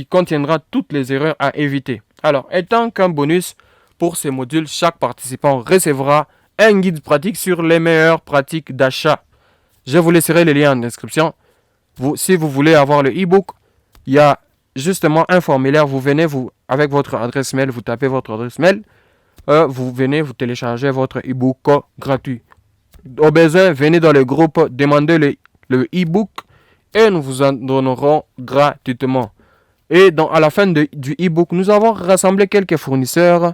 contiendra toutes les erreurs à éviter. Alors, étant qu'un bonus pour ces modules, chaque participant recevra un guide pratique sur les meilleures pratiques d'achat. Je vous laisserai les liens en description. Si vous voulez avoir le e-book, il y a justement un formulaire. Vous venez avec votre adresse mail, vous tapez votre adresse mail. Vous venez, vous téléchargez votre e-book gratuit. Au besoin, venez dans le groupe, demandez le e-book et nous vous en donnerons gratuitement. Et à la fin du e-book, nous avons rassemblé quelques fournisseurs,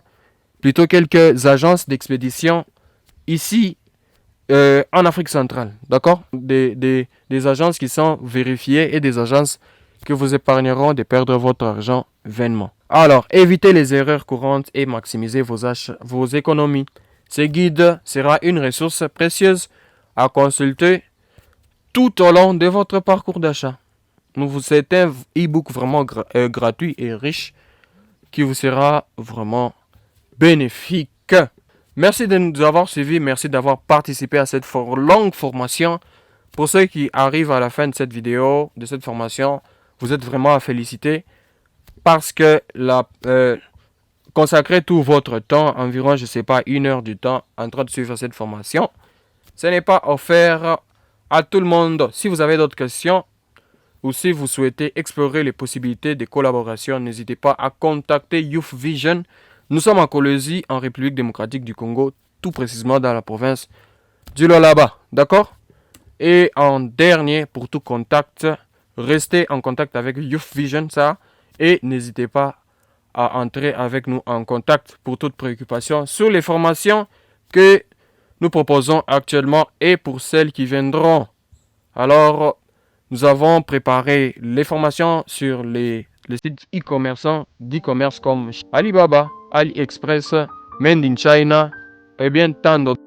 plutôt quelques agences d'expédition ici en Afrique centrale. D'accord? Des agences qui sont vérifiées et des agences qui vous épargneront de perdre votre argent vainement. Alors, évitez les erreurs courantes et maximisez vos économies. Ce guide sera une ressource précieuse à consulter tout au long de votre parcours d'achat. C'est un e-book vraiment gratuit et riche qui vous sera vraiment bénéfique. Merci de nous avoir suivis, merci d'avoir participé à cette longue formation. Pour ceux qui arrivent à la fin de cette vidéo, de cette formation, vous êtes vraiment à féliciter parce que consacrer tout votre temps, environ, je ne sais pas, 1 heure du temps en train de suivre cette formation, ce n'est pas offert à tout le monde. Si vous avez d'autres questions ou si vous souhaitez explorer les possibilités de collaboration, n'hésitez pas à contacter Youth Vision. Nous sommes en Colosie, en République démocratique du Congo, tout précisément dans la province du Lualaba. D'accord? Et en dernier, pour tout contact, restez en contact avec Youth Vision, et n'hésitez pas à entrer avec nous en contact pour toute préoccupation sur les formations que nous proposons actuellement et pour celles qui viendront. Alors, nous avons préparé les formations sur les sites d'e-commerce comme Alibaba, AliExpress, Made in China et bien tant d'autres.